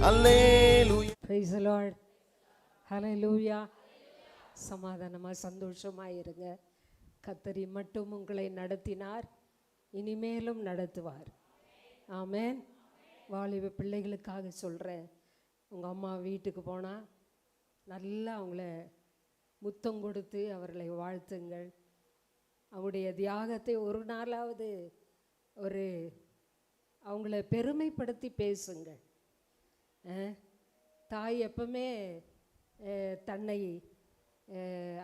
Hallelujah. Praise the Lord. Hallelujah. சமாதானமாக சந்தோஷமாக இருங்க. கர்த்தர் மட்டும் உங்களை நடத்தினார், இனிமேலும் நடத்துவார். ஆமென். வாலிப பிள்ளைகளுக்காக சொல்கிறேன், உங்கள் அம்மா வீட்டுக்கு போனால் நல்லா அவங்கள முத்தம் கொடுத்து அவர்களை வாழ்த்துங்கள். அவங்களுடைய தியாகத்தை ஒரு நாளாவது அவங்கள பெருமைப்படுத்தி பேசுங்கள். தாய் எப்பவுமே தன்னை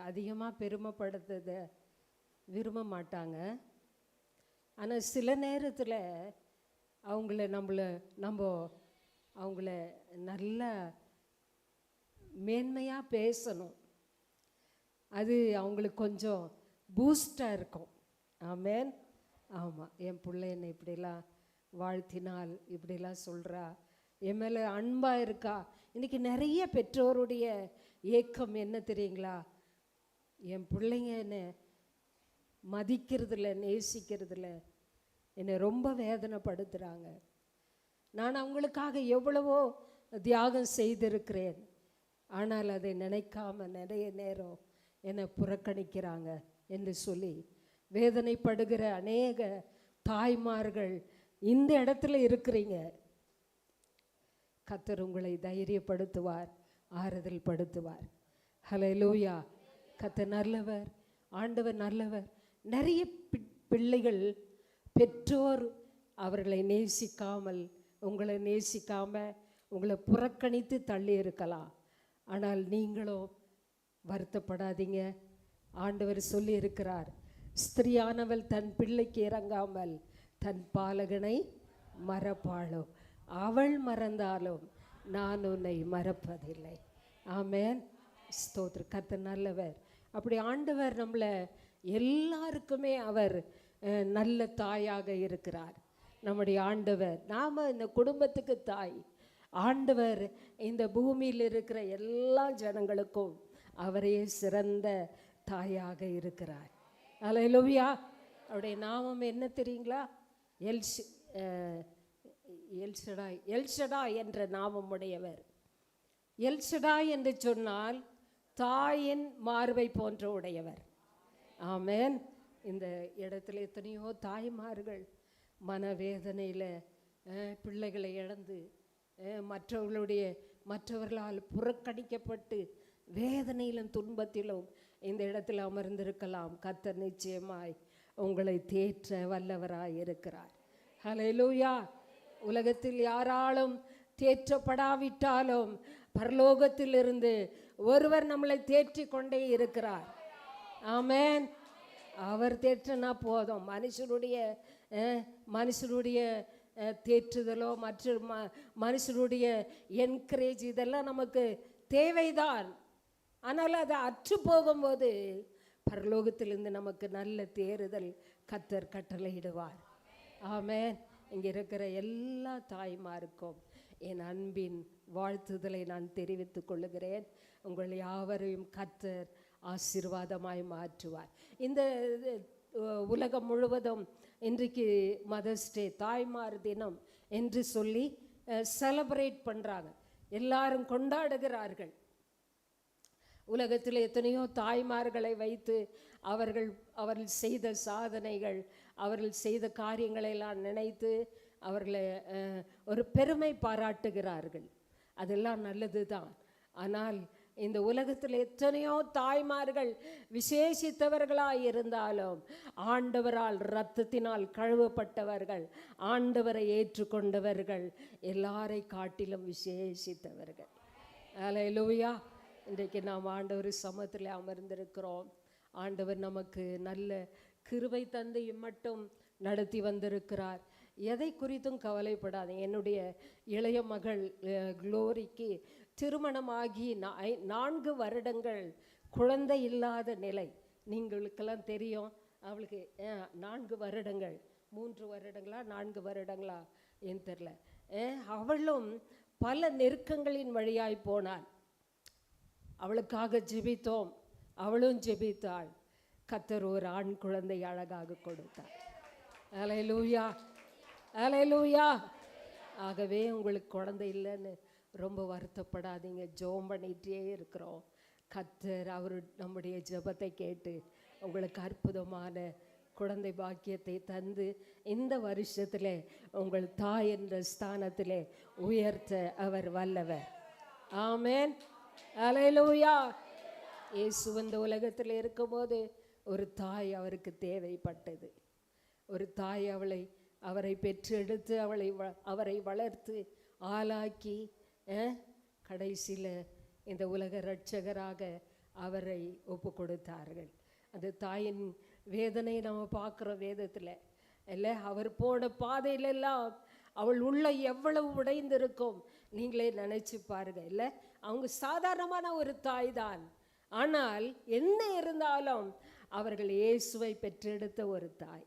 அதிகமாக பெருமைப்படுத்த விரும்ப மாட்டாங்க. ஆனால் சில நேரத்தில் நம்ம அவங்கள நல்லா மேன்மையாக பேசணும். அது அவங்களுக்கு கொஞ்சம் பூஸ்டாக இருக்கும். ஆமென். ஆமாம், என் பிள்ளை என்னை இப்படிலாம் வாழ்த்தினால், இப்படிலாம் சொல்கிறா, என் மேலே அன்பாக இருக்கா. இன்றைக்கி நிறைய பெற்றோருடைய ஏக்கம் என்ன தெரியுங்களா? என் பிள்ளைங்க என்னை மதிக்கிறதில்ல, நேசிக்கிறதில்ல, என்னை ரொம்ப வேதனைப்படுத்துகிறாங்க. நான் அவங்களுக்காக எவ்வளவோ தியாகம் செய்திருக்கிறேன், ஆனால் அதை நினைக்காம நிறைய நேரம் என்னை புறக்கணிக்கிறாங்க என்று சொல்லி வேதனைப்படுகிற அநேக தாய்மார்கள் இந்த இடத்துல இருக்கிறீங்க. கர்த்தர் உங்களை தைரியப்படுத்துவார், ஆறுதல் படுத்துவார். ஹல்லேலூயா. கர்த்தர் நல்லவர், ஆண்டவர் நல்லவர். நிறைய பிள்ளைகள் பெற்றோர் அவர்களை நேசிக்காமல், உங்களை நேசிக்காமல், உங்களை புறக்கணித்து தள்ளி இருக்கலாம். ஆனால் நீங்களோ வருத்தப்படாதீங்க. ஆண்டவர் சொல்லி இருக்கிறார், ஸ்திரியானவள் தன் பிள்ளைக்கு இறங்காமல் தன் பாலகனை மறப்பாளோ, அவள் மறந்தாலும் நான் உன்னை மறப்பதில்லை. ஆமென். ஸ்தோத்திர. கர்த்தர் நல்லவர். அப்படி ஆண்டவர் நம்மளை எல்லாருக்குமே அவர் நல்ல தாயாக இருக்கிறார். நம்முடைய ஆண்டவர், நாம் இந்த குடும்பத்துக்கு தாய். ஆண்டவர் இந்த பூமியில் இருக்கிற எல்லா ஜனங்களுக்கும் அவரே சிறந்த தாயாக இருக்கிறார். அல்லேலூயா. அவருடைய நாமம் என்ன தெரியுங்களா? எல்ஷடாய். எல்ஷடாய் என்ற நாமம் உடையவர். எல்ஷடாய் என்று சொன்னால் தாயின் மார்பை போன்ற உடையவர். ஆமென். இந்த இடத்துல எத்தனையோ தாய்மார்கள் மனவேதனையில் பிள்ளைகளை இழந்து மற்றவர்களால் புறக்கணிக்கப்பட்டு வேதனையிலும் துன்பத்திலும் இந்த இடத்தில் அமர்ந்திருக்கலாம். கர்த்தர் நிச்சயமாய் உங்களை தேற்ற வல்லவராய் இருக்கிறார். ஹல்லேலூயா. உலகத்தில் யாராலும் தேற்றப்படாவிட்டாலும் பரலோகத்திலிருந்து ஒருவர் நம்மளை தேற்றி கொண்டே இருக்கிறார். ஆமென். அவர் தேற்றினா போதும். மனுஷனுடைய தேற்றுதலோ மற்ற மனுஷனுடைய என்கரேஜ் இதெல்லாம் நமக்கு தேவைதான். ஆனால் அது அற்று போகும்போது பரலோகத்திலிருந்து நமக்கு நல்ல தேறுதல் கர்த்தர் கட்டளையிடுவார். ஆமென். இங்கே இருக்கிற எல்லா தாய்மாருக்கும் என் அன்பின் வாழ்த்துதலை நான் தெரிவித்துக் கொள்ளுகிறேன். உங்கள் யாவரையும் கர்த்தர் ஆசீர்வாதமாய் மாற்றுவார். இந்த உலகம் முழுவதும் இன்றைக்கு மதர்ஸ் டே, தாய்மார் தினம் என்று சொல்லி செலிப்ரேட் பண்ணுறாங்க, எல்லாரும் கொண்டாடுகிறார்கள். உலகத்தில் எத்தனையோ தாய்மார்களை வைத்து அவர்கள் செய்த சாதனைகள், அவர்கள் செய்த காரியங்களெல்லாம் நினைத்து அவர்களை ஒரு பெருமை பாராட்டுகிறார்கள். அதெல்லாம் நல்லது தான். ஆனால் இந்த உலகத்தில் எத்தனையோ தாய்மார்கள் விசேஷித்தவர்களாய் இருந்தாலும் ஆண்டவரால் இரத்தத்தினால் கழுவப்பட்டவர்கள், ஆண்டவரை ஏற்றுக்கொண்டவர்கள் எல்லாரை காட்டிலும் விசேஷித்தவர்கள். அல்லேலூயா. இன்றைக்கு நாம் ஆண்டவர் சமூகத்தில் அமர்ந்திருக்கிறோம். ஆண்டவர் நமக்கு நல்ல கிருபை தந்து இம்மட்டும் நடத்தி வந்திருக்கிறார். எதை குறித்தும் கவலைப்படாதீங்க. என்னுடைய இளைய மகள் குளோரிக்கு திருமணமாகி 4 வருடங்கள் குழந்தை இல்லாத நிலை. நீங்களுக்கெல்லாம் தெரியும். அவளுக்கு 4 வருடங்கள், 3 வருடங்களா 4 வருடங்களா ஏன் தெரில. அவளும் பல நெருக்கங்களின் வழியாய் போனாள். அவளுக்காக ஜெபித்தோம், அவளும் ஜெபித்தாள். கர்த்தர் ஒரு ஆண் குழந்தை அழகாக கொடுத்தார். அல்லேலூயா. அல்லேலூயா. ஆகவே உங்களுக்கு குழந்தை இல்லைன்னு ரொம்ப வருத்தப்படாதீங்க. ஜெபம் பண்ணிகிட்டே இருக்கிறோம். கர்த்தர் அவர் நம்முடைய ஜெபத்தை கேட்டு உங்களுக்கு அற்புதமான குழந்தை பாக்கியத்தை தந்து இந்த வருஷத்தில் உங்கள் தாய் என்ற ஸ்தானத்திலே உயர்த்த அவர் வல்லவர். ஆமென். அல்லேலூயா. இயேசு இந்த உலகத்தில் இருக்கும்போது ஒரு தாய் அவருக்கு தேவைப்பட்டது. ஒரு தாய் அவரை பெற்றெடுத்து அவரை வளர்த்து ஆளாக்கி கடைசியில் இந்த உலக இரட்சகராக அவரை ஒப்பு கொடுத்தார்கள். அந்த தாயின் வேதனை நம்ம பார்க்குறோம் வேதத்தில் இல்லை. அவர் போன பாதையிலெல்லாம் அவள் உள்ள எவ்வளவு உடைந்திருக்கும் நீங்களே நினச்சி பாருங்க இல்லை. அவங்க சாதாரணமான ஒரு தாய் தான், ஆனால் என்ன இருந்தாலும் அவர்கள் இயேசுவை பெற்றெடுத்த ஒரு தாய்.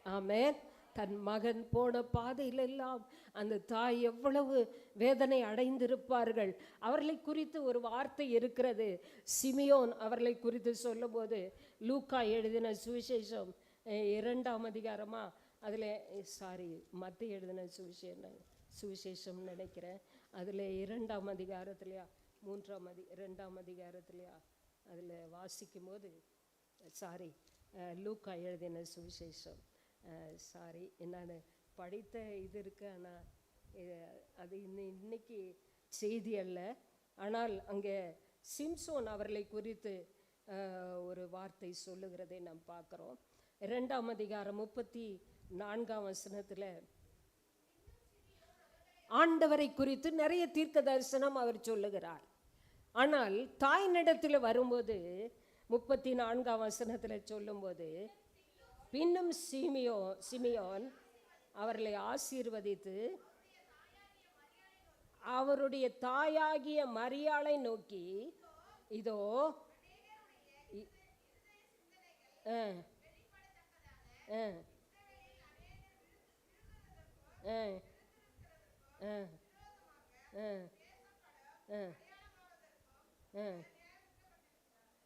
ஆமென். தன் மகன் போன பாதையிலெல்லாம் அந்த தாய் எவ்வளவு வேதனை அடைந்திருப்பார்கள். அவர்களை குறித்து ஒரு வார்த்தை இருக்கிறது. சிமியோன் அவர்களை குறித்து சொல்லும்போது லூக்கா எழுதின சுவிசேஷம் 2ஆம் அதிகாரமா அதில் மத்திய எழுதின சுவிசேஷம் நினைக்கிறேன். அதில் 2ஆம் அதிகாரத்துலையா 2ஆம் அதிகாரத்துலையா அதில் வாசிக்கும் போது லூக்கா எழுதின சுவிசேஷம் நான் படித்த இது இருக்கு. ஆனால் அது இன்னைக்கு செய்தி அல்ல. ஆனால் அங்கே சிம்சோன் அவர்களை குறித்து ஒரு வார்த்தை சொல்லுகிறதை நாம் பார்க்குறோம். 2ஆம் அதிகாரம் 34ஆம் வசனத்தில் ஆண்டவரை குறித்து நிறைய தீர்க்க தரிசனம் அவர் சொல்லுகிறார். ஆனால் தாயினிடத்தில் வரும்போது 34ஆம் வசனத்தில் சொல்லும்போது, பின்னும் சிமியோன் அவர்களை ஆசீர்வதித்து அவருடைய தாயாகிய மரியாளை நோக்கி, இதோ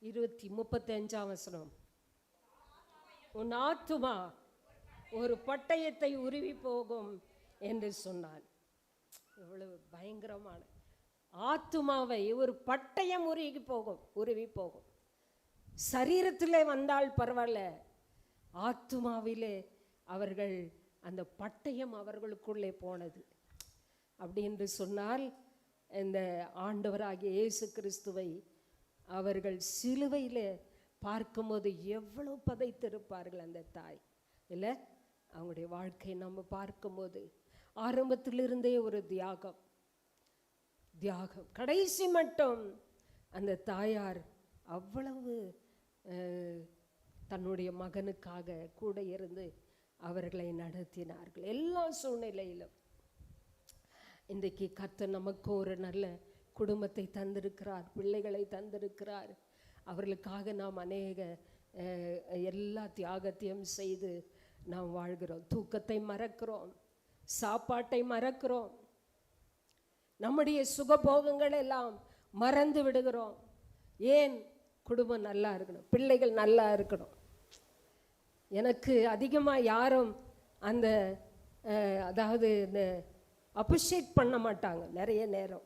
இருபத்தி 35ஆம் வசனம், உன் ஆத்துமா ஒரு பட்டயத்தை உருவி போகும் என்று சொன்னான். எவ்வளவு பயங்கரமான ஆத்துமாவை ஒரு பட்டயம் உருவி போகும். சரீரத்திலே வந்தால் பரவாயில்ல, ஆத்துமாவிலே அவர்கள் அந்த பட்டயம் அவர்களுக்குள்ளே போனது. அப்படி என்று சொன்னால் இந்த ஆண்டவராகிய இயேசு கிறிஸ்துவை அவர்கள் சிலுவையில் பார்க்கும்போது எவ்வளவு பதைத்திருப்பார்கள் அந்த தாய் இல்லை. அவங்களுடைய வாழ்க்கை நம்ம பார்க்கும்போது ஆரம்பத்திலிருந்தே ஒரு தியாகம் கடைசி மட்டும் அந்த தாயார் அவ்வளவு தன்னுடைய மகனுக்காக கூட இருந்து அவர்களை நடத்தினார்கள் எல்லா சூழ்நிலையிலும். இன்றைக்கு கர்த்தர் நமக்கு ஒரு நல்ல குடும்பத்தை தந்திருக்கிறார், பிள்ளைகளை தந்திருக்கிறார். அவர்களுக்காக நாம் அநேக எல்லா தியாகத்தையும் செய்து நாம் வாழ்கிறோம். தூக்கத்தை மறக்கிறோம், சாப்பாட்டை மறக்கிறோம், நம்முடைய சுகபோகங்கள் எல்லாம் மறந்து விடுகிறோம். ஏன்? குடும்பம் நல்லா இருக்கணும், பிள்ளைகள் நல்லா இருக்கணும். எனக்கு அதிகமாக யாரும் அந்த அதாவது இந்த அப்ரிஷியேட் பண்ண மாட்டாங்க நிறைய நேரம்.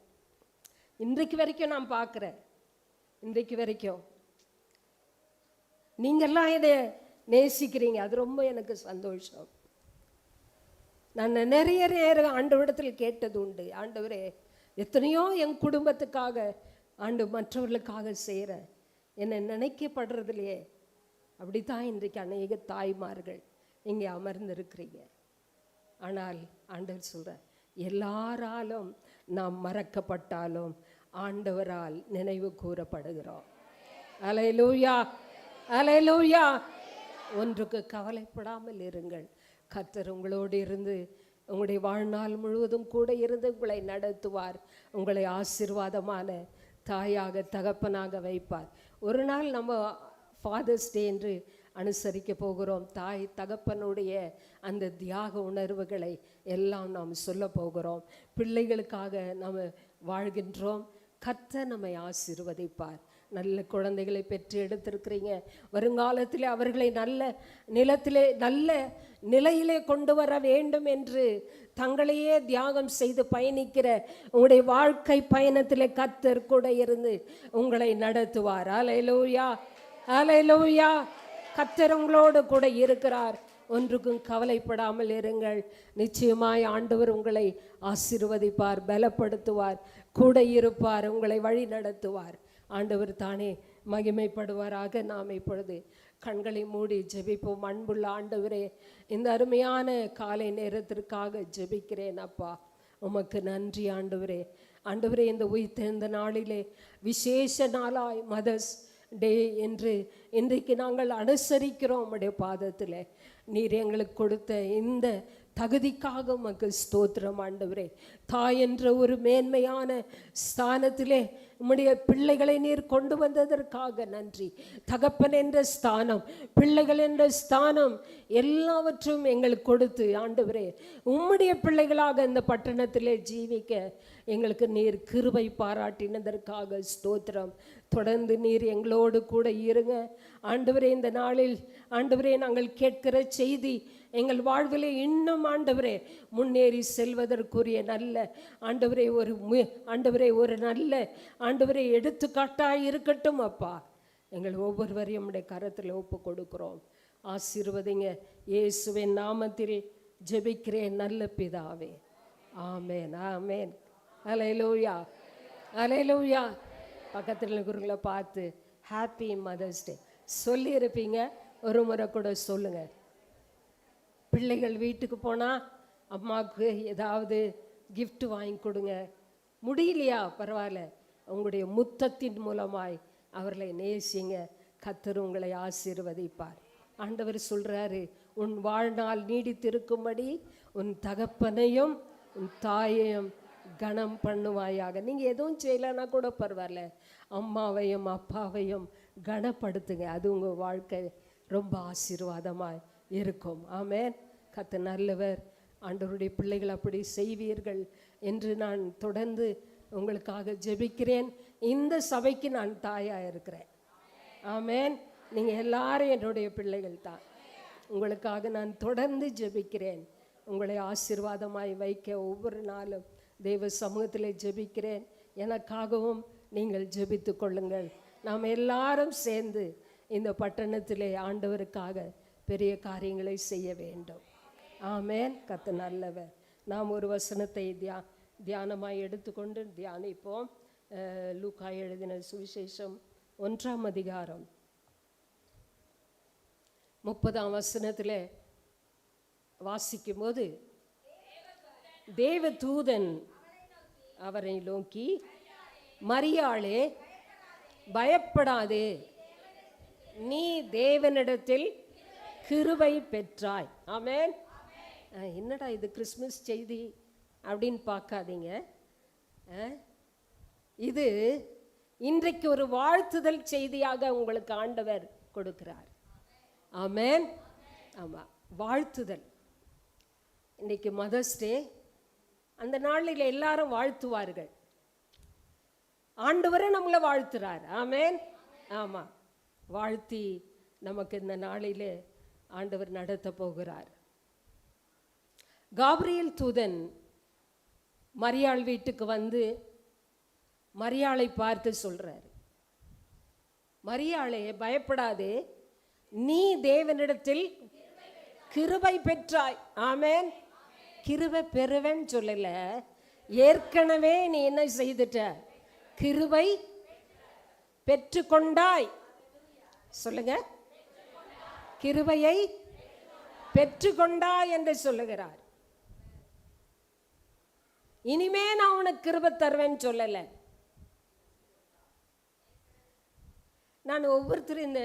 இன்றைக்கு வரைக்கும் நான் பார்க்குறேன், இன்றைக்கு வரைக்கும் நீங்கள்லாம் இதை நேசிக்கிறீங்க, அது ரொம்ப எனக்கு சந்தோஷம். நான் நிறைய நேரம் ஆண்டவரிடத்தில் கேட்டது உண்டு, ஆண்டவரே எத்தனையோ என் குடும்பத்துக்காக மற்றவர்களுக்காக செய்கிறேன், என்னை நினைக்கப்படுறதுலையே. அப்படித்தான் இன்றைக்கு அநேக தாய்மார்கள் இங்கே அமர்ந்திருக்கிறீங்க. ஆனால் ஆண்டவர் சொல்ற, எல்லாராலும் நாம் மறக்கப்பட்டாலும் ஆண்டவரால் நினைவு கூறப்படுகிறோம். அல்லேலூயா, அல்லேலூயா. ஒன்றுக்கு கவலைப்படாமல் இருங்கள், கர்த்தர் உங்களோடு இருந்து உங்களுடைய வாழ்நாள் முழுவதும் கூட இருந்து உங்களை நடத்துவார், உங்களை ஆசீர்வாதமான தாயாக தகப்பனாக வைப்பார். ஒரு நாள் நம்ம ஃபாதர்ஸ் டே என்று அனுசரிக்க போகிறோம். தாய் தகப்பனுடைய அந்த தியாக உணர்வுகளை எல்லாம் நாம் சொல்ல போகிறோம். பிள்ளைகளுக்காக நாம் வாழ்கின்றோம். கர்த்தர் நம்மை ஆசீர்வதிப்பார். நல்ல குழந்தைகளை பெற்று எடுத்திருக்கிறீங்க. வருங்காலத்தில் அவர்களை நல்ல நிலையிலே கொண்டு வர வேண்டும் என்று தங்களையே தியாகம் செய்து பயணிக்கிற உங்களுடைய வாழ்க்கை பயணத்திலே கர்த்தர் கூட இருந்து உங்களை நடத்துவார். அல்லேலூயா, அல்லேலூயா. கர்த்தர் உங்களோடு கூட இருக்கிறார். ஒன்றுக்கும் கவலைப்படாமல் இருங்கள். நிச்சயமாய் ஆண்டவர் உங்களை ஆசீர்வதிப்பார், பலப்படுத்துவார், கூட இருப்பார், உங்களை வழி நடத்துவார். ஆண்டவர் தானே மகிமைப்படுவாராக. நாம் இப்பொழுது கண்களை மூடி ஜெபிப்போம். அன்புள்ள ஆண்டவரே, இந்த அருமையான காலை நேரத்திற்காக ஜெபிக்கிறேன் அப்பா. உமக்கு நன்றி ஆண்டவரே. ஆண்டவரே, இந்த உயிர்த்தெழுந்த நாளிலே விசேஷ நாளாய் மதர்ஸ் டே என்று இன்றைக்கு நாங்கள் அனுசரிக்கிறோம். உம்முடைய பாதத்தில் நீர் எங்களுக்கு கொடுத்த இந்த தகுதிக்காக உமக்கு ஸ்தோத்திரம் ஆண்டவரே. தாய் என்ற ஒரு மேன்மையான ஸ்தானத்திலே உம்முடைய பிள்ளைகளை நீர் கொண்டு வந்ததற்காக நன்றி. தகப்பன் என்ற ஸ்தானம், பிள்ளைகள் என்ற ஸ்தானம் எல்லாவற்றும் எங்களுக்கு கொடுத்து ஆண்டவரே உம்முடைய பிள்ளைகளாக இந்த பட்டணத்திலே ஜீவிக்க எங்களுக்கு நீர் கிருபை பாராட்டினதற்காக ஸ்தோத்திரம். தொடர்ந்து நீர் எங்களோடு கூட இருங்க ஆண்டவரே. இந்த நாளில் ஆண்டவரே நாங்கள் கேட்கிற செய்தி எங்கள் வாழ்விலே இன்னும் ஆண்டவரே முன்னேறி செல்வதற்குரிய நல்ல ஆண்டவரே ஒரு நல்ல ஆண்டவரே எடுத்துக்காட்டாய் இருக்கட்டும் அப்பா. எங்கள் ஒவ்வொருவரையும் உடைய கரத்தில் ஒப்பு கொடுக்கிறோம். ஆசீர்வதிங்க. இயேசுவின் நாமத்தில் ஜெபிக்கிறேன் நல்ல பிதாவே, ஆமேன், ஆமேன். அல்லேலூயா, அல்லேலூயா. பக்கத்தில் இருக்கிறவங்களை பார்த்து ஹாப்பி மதர்ஸ் டே சொல்லி இருப்பீங்க. ஒரு முறை கூட சொல்லுங்க. பிள்ளைகள் வீட்டுக்கு போனால் அம்மாவுக்கு ஏதாவது gift வாங்கி கொடுங்க. முடியலையா பரவாயில்ல, உங்களுடைய முத்தத்தின் மூலமாய் அவர்களை நேசிங்க. கர்த்தர் உங்களை ஆசீர்வதிப்பார். ஆண்டவர் சொல்கிறாரு, உன் வாழ்நாள் நீடித்திருக்கும்படி உன் தகப்பனையும் உன் தாயையும் கனம் பண்ணுவாயாக. நீங்கள் எதுவும் செய்யலைன்னா கூட பரவாயில்ல, அம்மாவையும் அப்பாவையும் கனப்படுத்துங்க. அது உங்கள் வாழ்க்கை ரொம்ப ஆசீர்வாதமாக இருக்கும். ஆமேன். கர்த்தர் நல்லவர். ஆண்டவருடைய பிள்ளைகள் அப்படி செய்வீர்கள் என்று நான் தொடர்ந்து உங்களுக்காக ஜெபிக்கிறேன். இந்த சபைக்கு நான் தாயாக இருக்கிறேன். ஆமேன். நீங்கள் எல்லாரும் என்னுடைய பிள்ளைகள் தான். உங்களுக்காக நான் தொடர்ந்து ஜெபிக்கிறேன். உங்களை ஆசீர்வாதமாய் வைக்க ஒவ்வொரு நாளும் தேவ சமூகத்தில் ஜெபிக்கிறேன். எனக்காகவும் நீங்கள் ஜெபித்து கொள்ளுங்கள். நாம் எல்லாரும் சேர்ந்து இந்த பட்டணத்திலே ஆண்டவருக்காக பெரிய காரியங்களை செய்ய வேண்டும். ஆமேன். கர்த்தர் நல்லவர். நாம் ஒரு வசனத்தை தியானமாய் எடுத்துக்கொண்டு தியானிப்போம். லூக்கா எழுதின சுவிசேஷம் 1ஆம் அதிகாரம் 30ஆம் வசனத்தில் வாசிக்கும் போது, தேவதூதன் அவரை நோக்கி, மரியாளே பயப்படாதே, நீ தேவனிடத்தில் கிருபை பெற்றாய். ஆமேன். என்னடா இது கிறிஸ்மஸ் செய்தி அப்படின்னு பார்க்காதீங்க. இது இன்றைக்கு ஒரு வாழ்த்துதல் செய்தியாக உங்களுக்கு ஆண்டவர் கொடுக்கிறார். ஆமேன். ஆமாம், வாழ்த்துதல். இன்றைக்கி மதர்ஸ் டே. அந்த நாளில் எல்லாரும் வாழ்த்துவார்கள். ஆண்டவரே நம்மளை வாழ்த்துறார். ஆமேன். ஆமாம், வாழ்த்தி நமக்கு இந்த நாளிலே ஆண்டவர் நடத்த போகிறார். காபிரியேல் தூதன் மரியாள் வீட்டுக்கு வந்து மரியாளை பார்த்து சொல்றார், மரியாளே பயப்படாதே, நீ தேவனிடத்தில் கிருபை பெற்றாய். ஆமேன். கிருபை பெறுவேன்னு சொல்லல, ஏற்கனவே நீ என்ன செய்துட்ட, கிருபை பெற்றுக்கொண்டாய். சொல்லுங்க, கிருபையை பெற்றுக்கொண்டாய் என்று சொல்லுகிறார். இனிமே நான் உனக்கு கிருபை தருவேன்னு சொல்லல. நான் ஒவ்வொருத்தரும் இந்த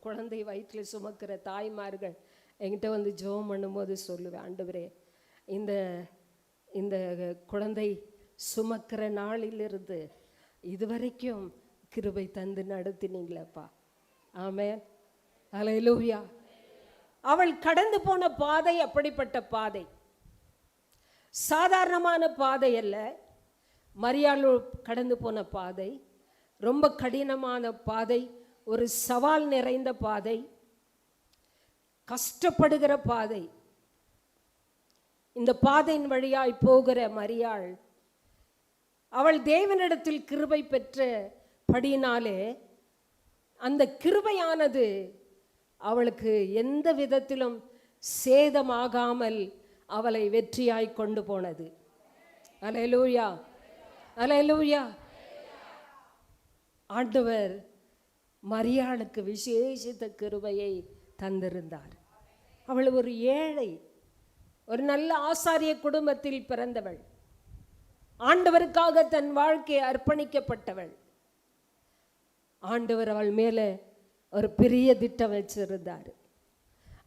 குழந்தை வயிற்றில் சுமக்கிற தாய்மார்கள் என்கிட்ட வந்து ஜெபம் பண்ணும்போது சொல்லுவேன், ஆண்டவரே இந்த இந்த குழந்தை சுமக்கிற நாளிலிருந்து இதுவரைக்கும் கிருபை தந்து நடத்தினீங்களப்பா. ஆமென். அல்லேலூயா. அவள் கடந்து போன பாதை அப்படிப்பட்ட பாதை, சாதாரணமான பாதை அல்ல. மரியாள் கடந்து போன பாதை ரொம்ப கடினமான பாதை, ஒரு சவால் நிறைந்த பாதை, கஷ்டப்படுகிற பாதை. இந்த பாதையின் வழியாய் போகிற மரியாள், அவள் தேவனிடத்தில் கிருபை பெற்ற படியினாலே அந்த கிருபையானது அவளுக்கு எந்த விதத்திலும் சேதமாகாமல் அவளை வெற்றியாய் கொண்டு போனது. அல்லேலூயா, அல்லேலூயா. ஆண்டவர் மரியாளுக்கு விசேஷித்த கிருபையை தந்திருந்தார். அவள் ஒரு ஏழை, ஒரு நல்ல ஆசாரிய குடும்பத்தில் பிறந்தவள், ஆண்டவருக்காக தன் வாழ்க்கையை அர்ப்பணிக்கப்பட்டவள். ஆண்டவர் அவள் மேலே ஒரு பெரிய திட்டம் வச்சிருந்தார்.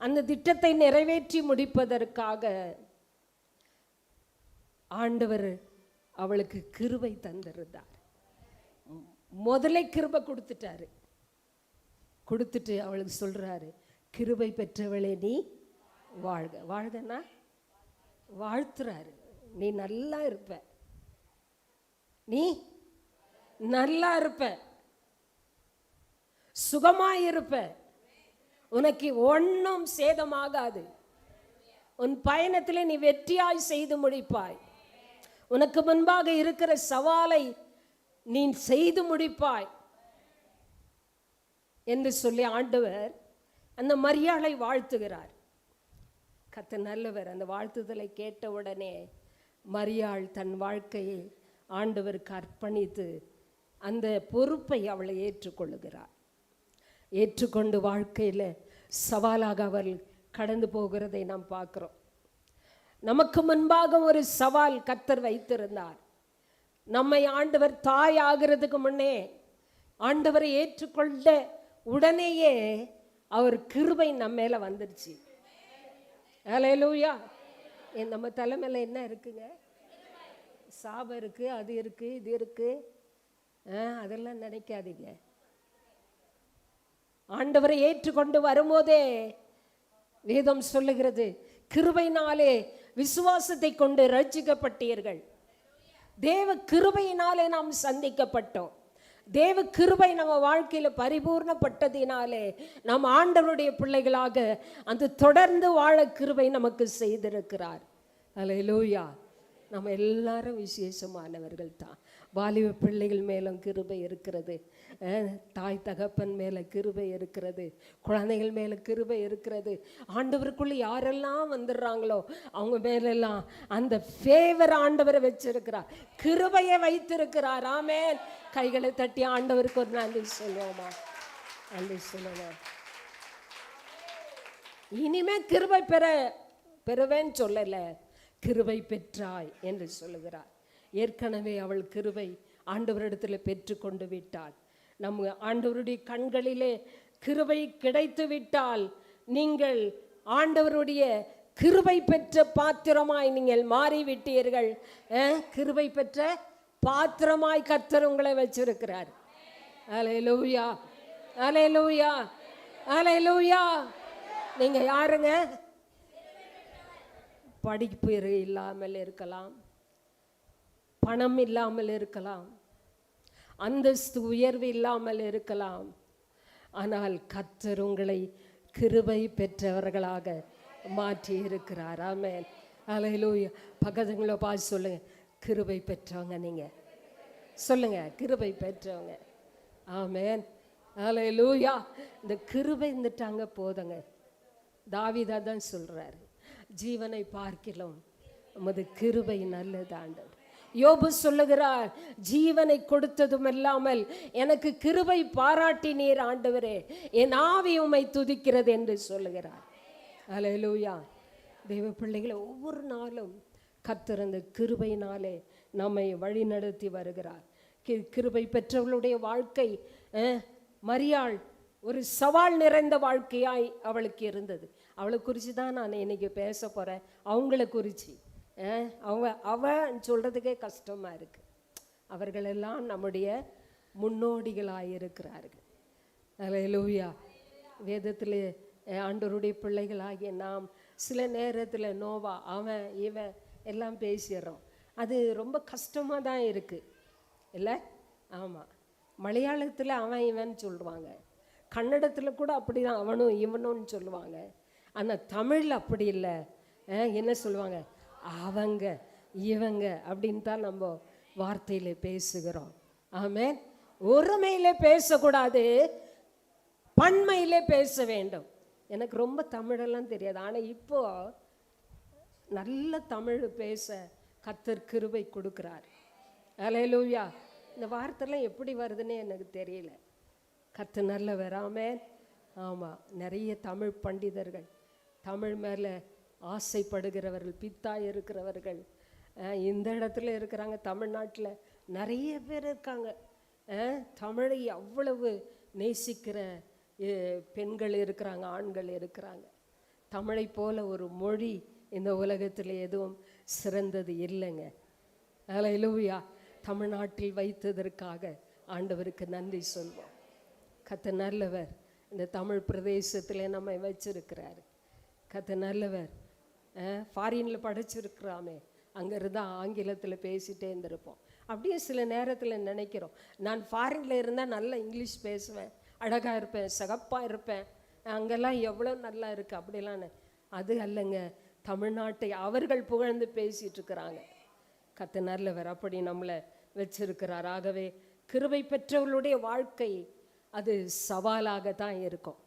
அந்த திட்டத்தை நிறைவேற்றி முடிப்பதற்காக ஆண்டவர் அவளுக்கு கிருபை தந்திருந்தார். முதல்ல கிருபை கொடுத்துட்டாரு. கொடுத்துட்டு அவளுக்கு சொல்றாரு, கிருபை பெற்றவளே நீ வாழ்க. வாழ்கனா வாழ்த்துறாரு. நீ நல்லா இருப்ப, நீ நல்லா இருப்ப, சுகமாயிருப்ப, உனக்கு ஒன்றும் சேதமாகாது, உன் பயணத்திலே நீ வெற்றியாய் செய்து முடிப்பாய், உனக்கு முன்பாக இருக்கிற சவாலை நீ செய்து முடிப்பாய் என்று சொல்லி ஆண்டவர் அந்த மரியாளை வாழ்த்துகிறார். கர்த்தர் நல்லவர். அந்த வாழ்த்துதலை கேட்ட உடனே மரியாள் தன் வாழ்க்கையை ஆண்டவருக்கு அர்ப்பணித்து அந்த பொறுப்பை அவளை ஏற்றுக்கொள்ளுகிறார். ஏற்றுக்கொண்டு வாழ்க்கையில் சவாலாக அவள் கடந்து போகிறதை நாம் பார்க்கிறோம். நமக்கு முன்பாக ஒரு சவால் கர்த்தர் வைத்திருந்தார். நம்மை ஆண்டவர் தாய் ஆகிறதுக்கு முன்னே ஆண்டவரை ஏற்றுக்கொண்ட உடனேயே அவர் கிருபை நம்ம மேலே வந்துருச்சு. அல்லேலூயா. நம்ம தலைமையில் என்ன இருக்குங்க? சாபம் இருக்குது, அது இருக்குது, இது இருக்குது. அதெல்லாம் நினைக்காதீங்க. ஆண்டவரை ஏற்றுக்கொண்டு வரும்போதே வேதம் சொல்லுகிறது, கிருபையினாலே விசுவாசத்தை கொண்டு ரட்சிக்கப்பட்டீர்கள். தேவ கிருபையினாலே நாம் சந்திக்கப்பட்டோம். தேவ கிருபை நம்ம வாழ்க்கையில் பரிபூர்ணப்பட்டதினாலே நாம் ஆண்டவருடைய பிள்ளைகளாக அந்த தொடர்ந்து வாழ கிருபை நமக்கு செய்திருக்கிறார். அல்லேலூயா. நம்ம எல்லாரும் விசேஷமானவர்கள் தான். வாலிப பிள்ளைகள் மேலும் கிருபை இருக்கிறது, தாய் தகப்பன் மேலே கிருபை இருக்கிறது, குழந்தைகள் மேலே கிருபை இருக்கிறது. ஆண்டவருக்குள்ளே யாரெல்லாம் வந்துடுறாங்களோ அவங்க மேலெல்லாம் அந்த ஃபேவர் ஆண்டவரை வச்சிருக்கிறார், கிருபையை வைத்திருக்கிறார். ஆமென். கைகளை தட்டி ஆண்டவருக்கு ஒரு நன்றி சொல்லுவோமா? நன்றி சொல்லுவோம். இனிமே கிருபை பெறுவேன்னு சொல்லலை, கிருபை பெற்றாய் என்று சொல்லுகிறார். ஏற்கனவே அவள் கிருபை ஆண்டவரிடத்தில் பெற்று கொண்டு விட்டாள். நம்ம ஆண்டவருடைய கண்களிலே கிருபை கிடைத்து விட்டால் நீங்கள் ஆண்டவருடைய கிருபை பெற்ற பாத்திரமாய் நீங்கள் மாறிவிட்டீர்கள். கிருபை பெற்ற பாத்திரமாய் கர்த்தர் உங்களை வச்சிருக்கிறார். அல்லேலூயா, அல்லேலூயா, அல்லேலூயா. நீங்க யாருங்க? படிப்பு இல்லாமல் இருக்கலாம், பணம் இல்லாமல் இருக்கலாம், அந்தஸ்து உயர்வு இல்லாமல் இருக்கலாம். ஆனால் கர்த்தர் உங்களை கிருபை பெற்றவர்களாக மாற்றி இருக்கிறார். ஆமென். அல்லேலூயா. பக்கத்துங்களை பார்த்து சொல்லுங்க, கிருபை பெற்றவங்க நீங்க. சொல்லுங்க, கிருபை பெற்றவங்க. ஆமென். அல்லேலூயா. இந்த கிருபை இருந்துட்டாங்க போதுங்க. தாவீது தான் சொல்றாரு, ஜீவனை பார்க்கிலும் உமது கிருபை நல்லது ஆண்டவர். யோபு சொல்லுகிறார், ஜீவனை கொடுத்ததும் இல்லாமல் எனக்கு கிருபை பாராட்டினீர் ஆண்டவரே, என் ஆவி உம்மை துதிக்கிறது என்று சொல்லுகிறார். அல்லேலூயா. தேவ பிள்ளைகளை ஒவ்வொரு நாளும் கர்த்தர் அந்த கிருபையினாலே நம்மை வழி நடத்தி வருகிறார். கிருபை பெற்றவளுடைய வாழ்க்கை, மரியாள் ஒரு சவால் நிறைந்த வாழ்க்கையாய் அவளுக்கு இருந்தது. அவளை குறித்து தான் நான் இன்னைக்கு பேச போகிறேன். அவங்கள குறித்து அவன் சொல்கிறதுக்கே கஷ்டமாக இருக்குது. அவர்களெல்லாம் நம்முடைய முன்னோடிகளாக இருக்கிறார்கள். அல்லேலூயா. வேதத்தில் ஆண்டவருடைய பிள்ளைகளாகிய நாம் சில நேரத்தில் நோவா, அவன் இவன் எல்லாம் பேசிடுறோம். அது ரொம்ப கஷ்டமாக தான் இருக்குது இல்லை? ஆமாம். மலையாளத்தில் அவன் இவன் சொல்லுவாங்க, கன்னடத்தில் கூட அப்படி தான் அவனும் இவனும்னு சொல்லுவாங்க. ஆனால் தமிழில் அப்படி இல்லை. என்ன சொல்லுவாங்க? அவங்க இவங்க அப்படின்னு தான் நம்ம வார்த்தையில் பேசுகிறோம். ஆமென். ஒருமையிலே பேசக்கூடாது, பன்மையிலே பேச வேண்டும். எனக்கு ரொம்ப தமிழெல்லாம் தெரியாது, ஆனால் இப்போ நல்ல தமிழ் பேச கர்த்தர் கிருபை கொடுக்குறார். அல்லேலூயா. இந்த வார்த்தைலாம் எப்படி வருதுன்னே எனக்கு தெரியல. கர்த்தர் நல்லவர். ஆமென். ஆமாம், நிறைய தமிழ் பண்டிதர்கள், தமிழ் மேலே ஆசைப்படுகிறவர்கள், பித்தாய் இருக்கிறவர்கள் இந்த இடத்துல இருக்கிறாங்க. தமிழ்நாட்டில் நிறைய பேர் இருக்காங்க. தமிழை அவ்வளவு நேசிக்கிற பெண்கள் இருக்கிறாங்க, ஆண்கள் இருக்கிறாங்க. தமிழை போல ஒரு மொழி இந்த உலகத்தில் எதுவும் சிறந்தது இல்லைங்க. அல்லேலூயா. தமிழ்நாட்டில் வைத்ததற்காக ஆண்டவருக்கு நன்றி சொல்வோம். கர்த்தர் நல்லவர். இந்த தமிழ் பிரதேசத்தில் நம்ம வச்சிருக்கிறாரு. கர்த்தர் நல்லவர். ஃபாரினில் படிச்சிருக்கிறாமே, அங்கே இருந்தால் ஆங்கிலத்தில் பேசிகிட்டே இருந்திருப்போம். அப்படியே சில நேரத்தில் நினைக்கிறோம், நான் ஃபாரினில் இருந்தால் நல்லா இங்கிலீஷ் பேசுவேன், அழகாக இருப்பேன், சிகப்பாக இருப்பேன், அங்கெல்லாம் எவ்வளோ நல்லா இருக்குது அப்படிலாம். அது அல்லங்க, தமிழ்நாட்டை அவர்கள் புகழ்ந்து பேசிகிட்டு இருக்கிறாங்க. கர்த்தர் நல்லவர். அப்படி நம்மளை வச்சிருக்கிறார். ஆகவே கிருபை பெற்றவர்களுடைய வாழ்க்கை அது சவாலாக தான் இருக்கும்.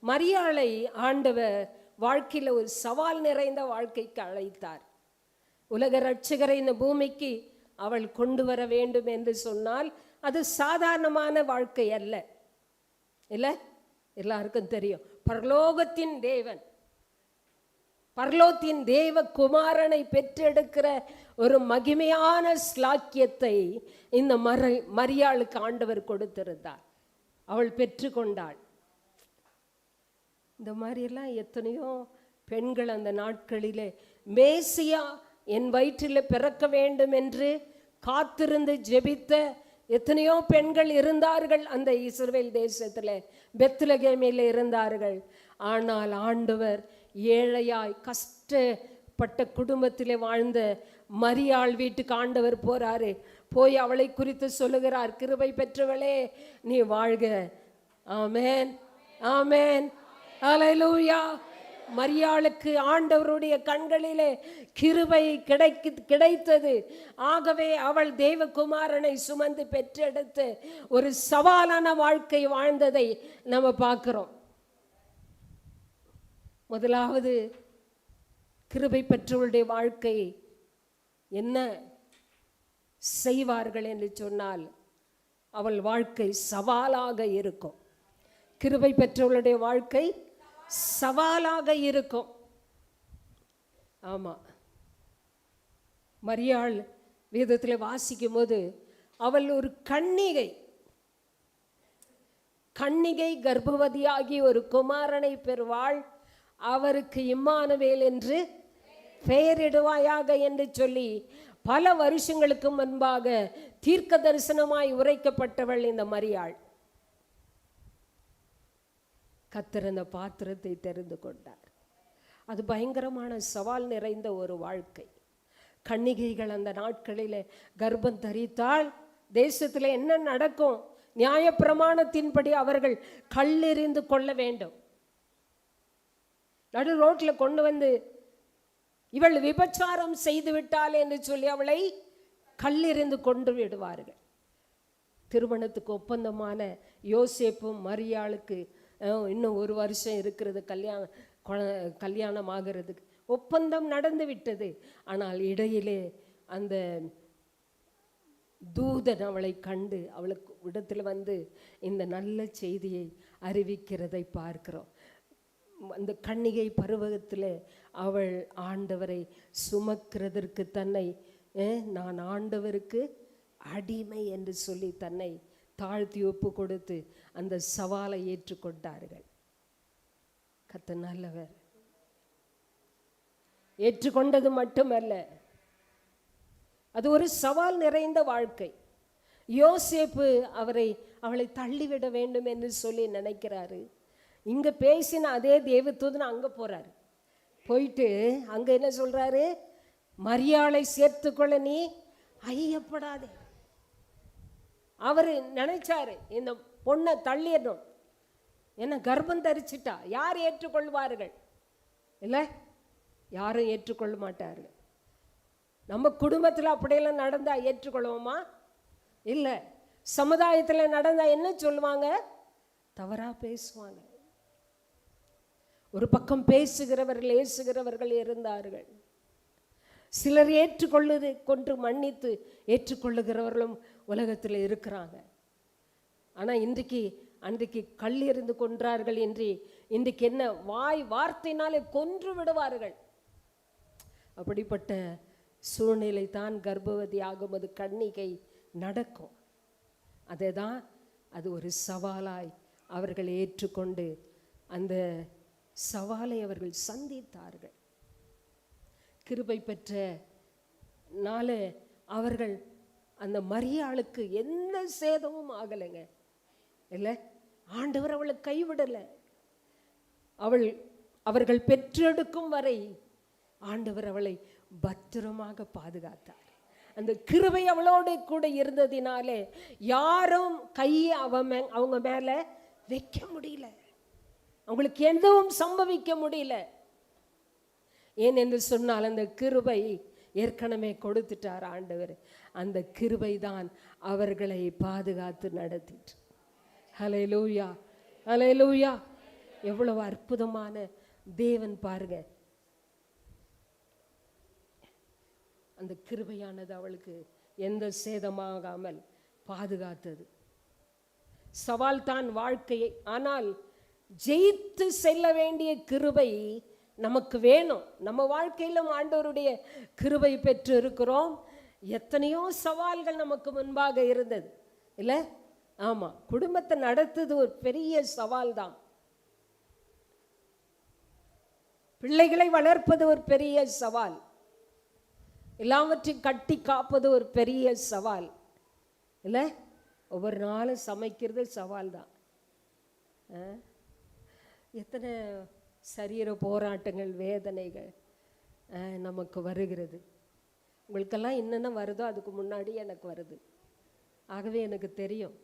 மரியாளை ஆண்டவர் வாழ்க்கையில் ஒரு சவால் நிறைந்த வாழ்க்கைக்கு அழைத்தார். உலக ரட்சகரை இந்த பூமிக்கு அவள் கொண்டு வர வேண்டும் என்று சொன்னால் அது சாதாரணமான வாழ்க்கை அல்ல. இல்லை, எல்லாருக்கும் தெரியும். பரலோகத்தின் தேவன், பரலோகத்தின் தேவ குமாரனை பெற்றெடுக்கிற ஒரு மகிமையான ஸ்லாக்கியத்தை இந்த மரியாளுக்கு ஆண்டவர் கொடுத்திருந்தார். அவள் பெற்றுக்கொண்டாள். இந்த மாதிரியெல்லாம் எத்தனையோ பெண்கள் அந்த நாட்களிலே மேசியா என் வயிற்றில் பிறக்க வேண்டும் என்று காத்திருந்து ஜெபித்த எத்தனையோ பெண்கள் இருந்தார்கள் அந்த இஸ்ரவேல் தேசத்தில், பெத்லகேமில் இருந்தார்கள். ஆனால் ஆண்டவர் ஏழையாய் கஷ்டப்பட்ட குடும்பத்தில் வாழ்ந்த மரியாள் வீட்டுக்கு ஆண்டவர் போறாரு. போய் அவளை குறித்து சொல்லுகிறார், கிருபை பெற்றவளே நீ வாழ்க. ஆமென், ஆமென், அல்லேலூயா. மரியாளுக்கு ஆண்டவருடைய கண்களிலே கிருபை கிடைத்தது. ஆகவே அவள் தேவகுமாரனை சுமந்து பெற்றெடுத்து ஒரு சவாலான வாழ்க்கை வாழ்ந்ததை நம்ம பார்க்கிறோம். முதலாவது, கிருபை பெற்றவளுடைய வாழ்க்கை என்ன செய்வார்கள் என்று சொன்னால் அவள் வாழ்க்கை சவாலாக இருக்கும். கிருபை பெற்றவளுடைய வாழ்க்கை சவாலாக இருக்கும். ஆமாம், மரியாள் வேதத்தில் வாசிக்கும் போது அவள் ஒரு கன்னிகை கர்ப்பவதியாகி ஒரு குமாரனை பெறுவாள், அவருக்கு இம்மானுவேல் என்று பெயரிடுவாயாக என்று சொல்லி பல வருஷங்களுக்கு முன்பாக தீர்க்க தரிசனமாய் உரைக்கப்பட்டவள் இந்த மரியாள். கர்த்தர் அந்த பாத்திரத்தை தெரிந்து கொண்டார். அது பயங்கரமான சவால் நிறைந்த ஒரு வாழ்க்கை. கன்னிகைகள் அந்த நாட்களில் கர்ப்பம் தரித்தால் தேசத்தில் என்ன நடக்கும்? நியாயப்பிரமாணத்தின்படி அவர்கள் கல்லெறிந்து கொள்ள வேண்டும். நடு ரோட்டில் கொண்டு வந்து இவள் விபச்சாரம் செய்து விட்டாள் என்று சொல்லி அவளை கல்லெறிந்து கொண்டு விடுவார்கள். திருமணத்துக்கு ஒப்பந்தமான யோசேப்பும் மரியாளுக்கு இன்னும் ஒரு வருஷம் இருக்கிறது கல்யாணம் ஆகிறதுக்கு. ஒப்பந்தம் நடந்து விட்டது. ஆனால் இடையிலே அந்த தூதன் அவளை கண்டு அவளுக்கு இடத்துல வந்து இந்த நல்ல செய்தியை அறிவிக்கிறதை பார்க்கிறோம். அந்த கன்னிகை பருவத்தில் அவள் ஆண்டவரை சுமக்கிறதற்கு தன்னை நான் ஆண்டவருக்கு அடிமை என்று சொல்லி தன்னை தாழ்த்தி ஒப்பு கொடுத்து அந்த சவாலை ஏற்றுக்கொண்டார்கள். கர்த்தர் நல்லவர். ஏற்றுக்கொண்டது மட்டுமல்ல, அது ஒரு சவால் நிறைந்த வாழ்க்கை. யோசேப்பு அவளை தள்ளிவிட வேண்டும் என்று சொல்லி நினைக்கிறாரு. இங்க பேசின அதே தேவதூதன் அங்க போறாரு. போயிட்டு அங்க என்ன சொல்றாரு? மரியாளை சேர்த்துக்கொள்ள நீ ஐயப்படாதே. அவர் நினைச்சாரு இந்த பொண்ணை தள்ளிடணும், என்ன கர்ப்பம் தரிச்சிட்டா, யார் ஏற்றுக்கொள்வார்கள்? இல்லை, யாரும் ஏற்றுக்கொள்ள மாட்டார்கள். நம்ம குடும்பத்தில் அப்படியெல்லாம் நடந்தா ஏற்றுக்கொள்வோமா? இல்லை. சமுதாயத்தில் நடந்தா என்ன சொல்லுவாங்க? தவறா பேசுவாங்க. ஒரு பக்கம் பேசுகிறவர்கள் ஏசுகிறவர்கள் இருந்தார்கள். சிலர் ஏற்றுக்கொள்ளுது கொன்று மன்னித்து ஏற்றுக்கொள்ளுகிறவர்களும் உலகத்தில் இருக்கிறாங்க. ஆனால் அன்றைக்கு கல் எறிந்து கொன்றார்கள் என்று இன்றைக்கு என்ன வார்த்தையினாலே கொன்று விடுவார்கள். அப்படிப்பட்ட சூழ்நிலை தான் கர்ப்பவதி ஆகும்போது கன்னிகை நடக்கும். அதை தான் அது ஒரு சவாலாய் அவர்கள் ஏற்றுக்கொண்டு அந்த சவாலை அவர்கள் சந்தித்தார்கள். கிருபை பெற்ற நாள அவர்கள் அந்த மரியாளுக்கு எந்த சேதமும் ஆகலைங்க. இல்லை, ஆண்டவர் அவளை கைவிடலை. அவர்கள் பெற்றெடுக்கும் வரை ஆண்டவர் அவளை பத்திரமாக பாதுகாத்தார். அந்த கிருபை அவளோடு கூட இருந்ததினாலே யாரும் கையை அவங்க மேல வைக்க முடியல, அவங்களுக்கு எதுவும் சம்பவிக்க முடியல. ஏன் என்று சொன்னால் அந்த கிருபை ஏற்கனவே கொடுத்துட்டார் ஆண்டவர். அந்த கிருபை தான் அவர்களை பாதுகாத்து நடத்திட்டு. ஹல்லேலூயா, ஹல்லேலூயா. எவ்வளவு அற்புதமான தேவன் பாருங்க. அந்த கிருபையானது அவளுக்கு எந்த சேதமாகாமல் பாதுகாத்தது. சவால் தான் வாழ்க்கையை, ஆனால் ஜெயித்து செல்ல வேண்டிய கிருபை நமக்கு வேணும். நம்ம வாழ்க்கையிலும் ஆண்டவருடைய கிருபை பெற்று இருக்கிறோம். எத்தனையோ சவால்கள் நமக்கு முன்பாக இருந்தது, இல்லை? ஆமாம், குடும்பத்தை நடத்துது ஒரு பெரிய சவால் தான். பிள்ளைகளை வளர்ப்பது ஒரு பெரிய சவால். எல்லாவற்றையும் கட்டி காப்பது ஒரு பெரிய சவால், இல்லை? ஒவ்வொரு நாளும் சமைக்கிறது சவால் தான். எத்தனை சரீர போராட்டங்கள், வேதனைகள் நமக்கு வருகிறது. உங்களுக்கெல்லாம் என்னென்ன வருதோ அதுக்கு முன்னாடி எனக்கு வருது. ஆகவே எனக்கு தெரியும்.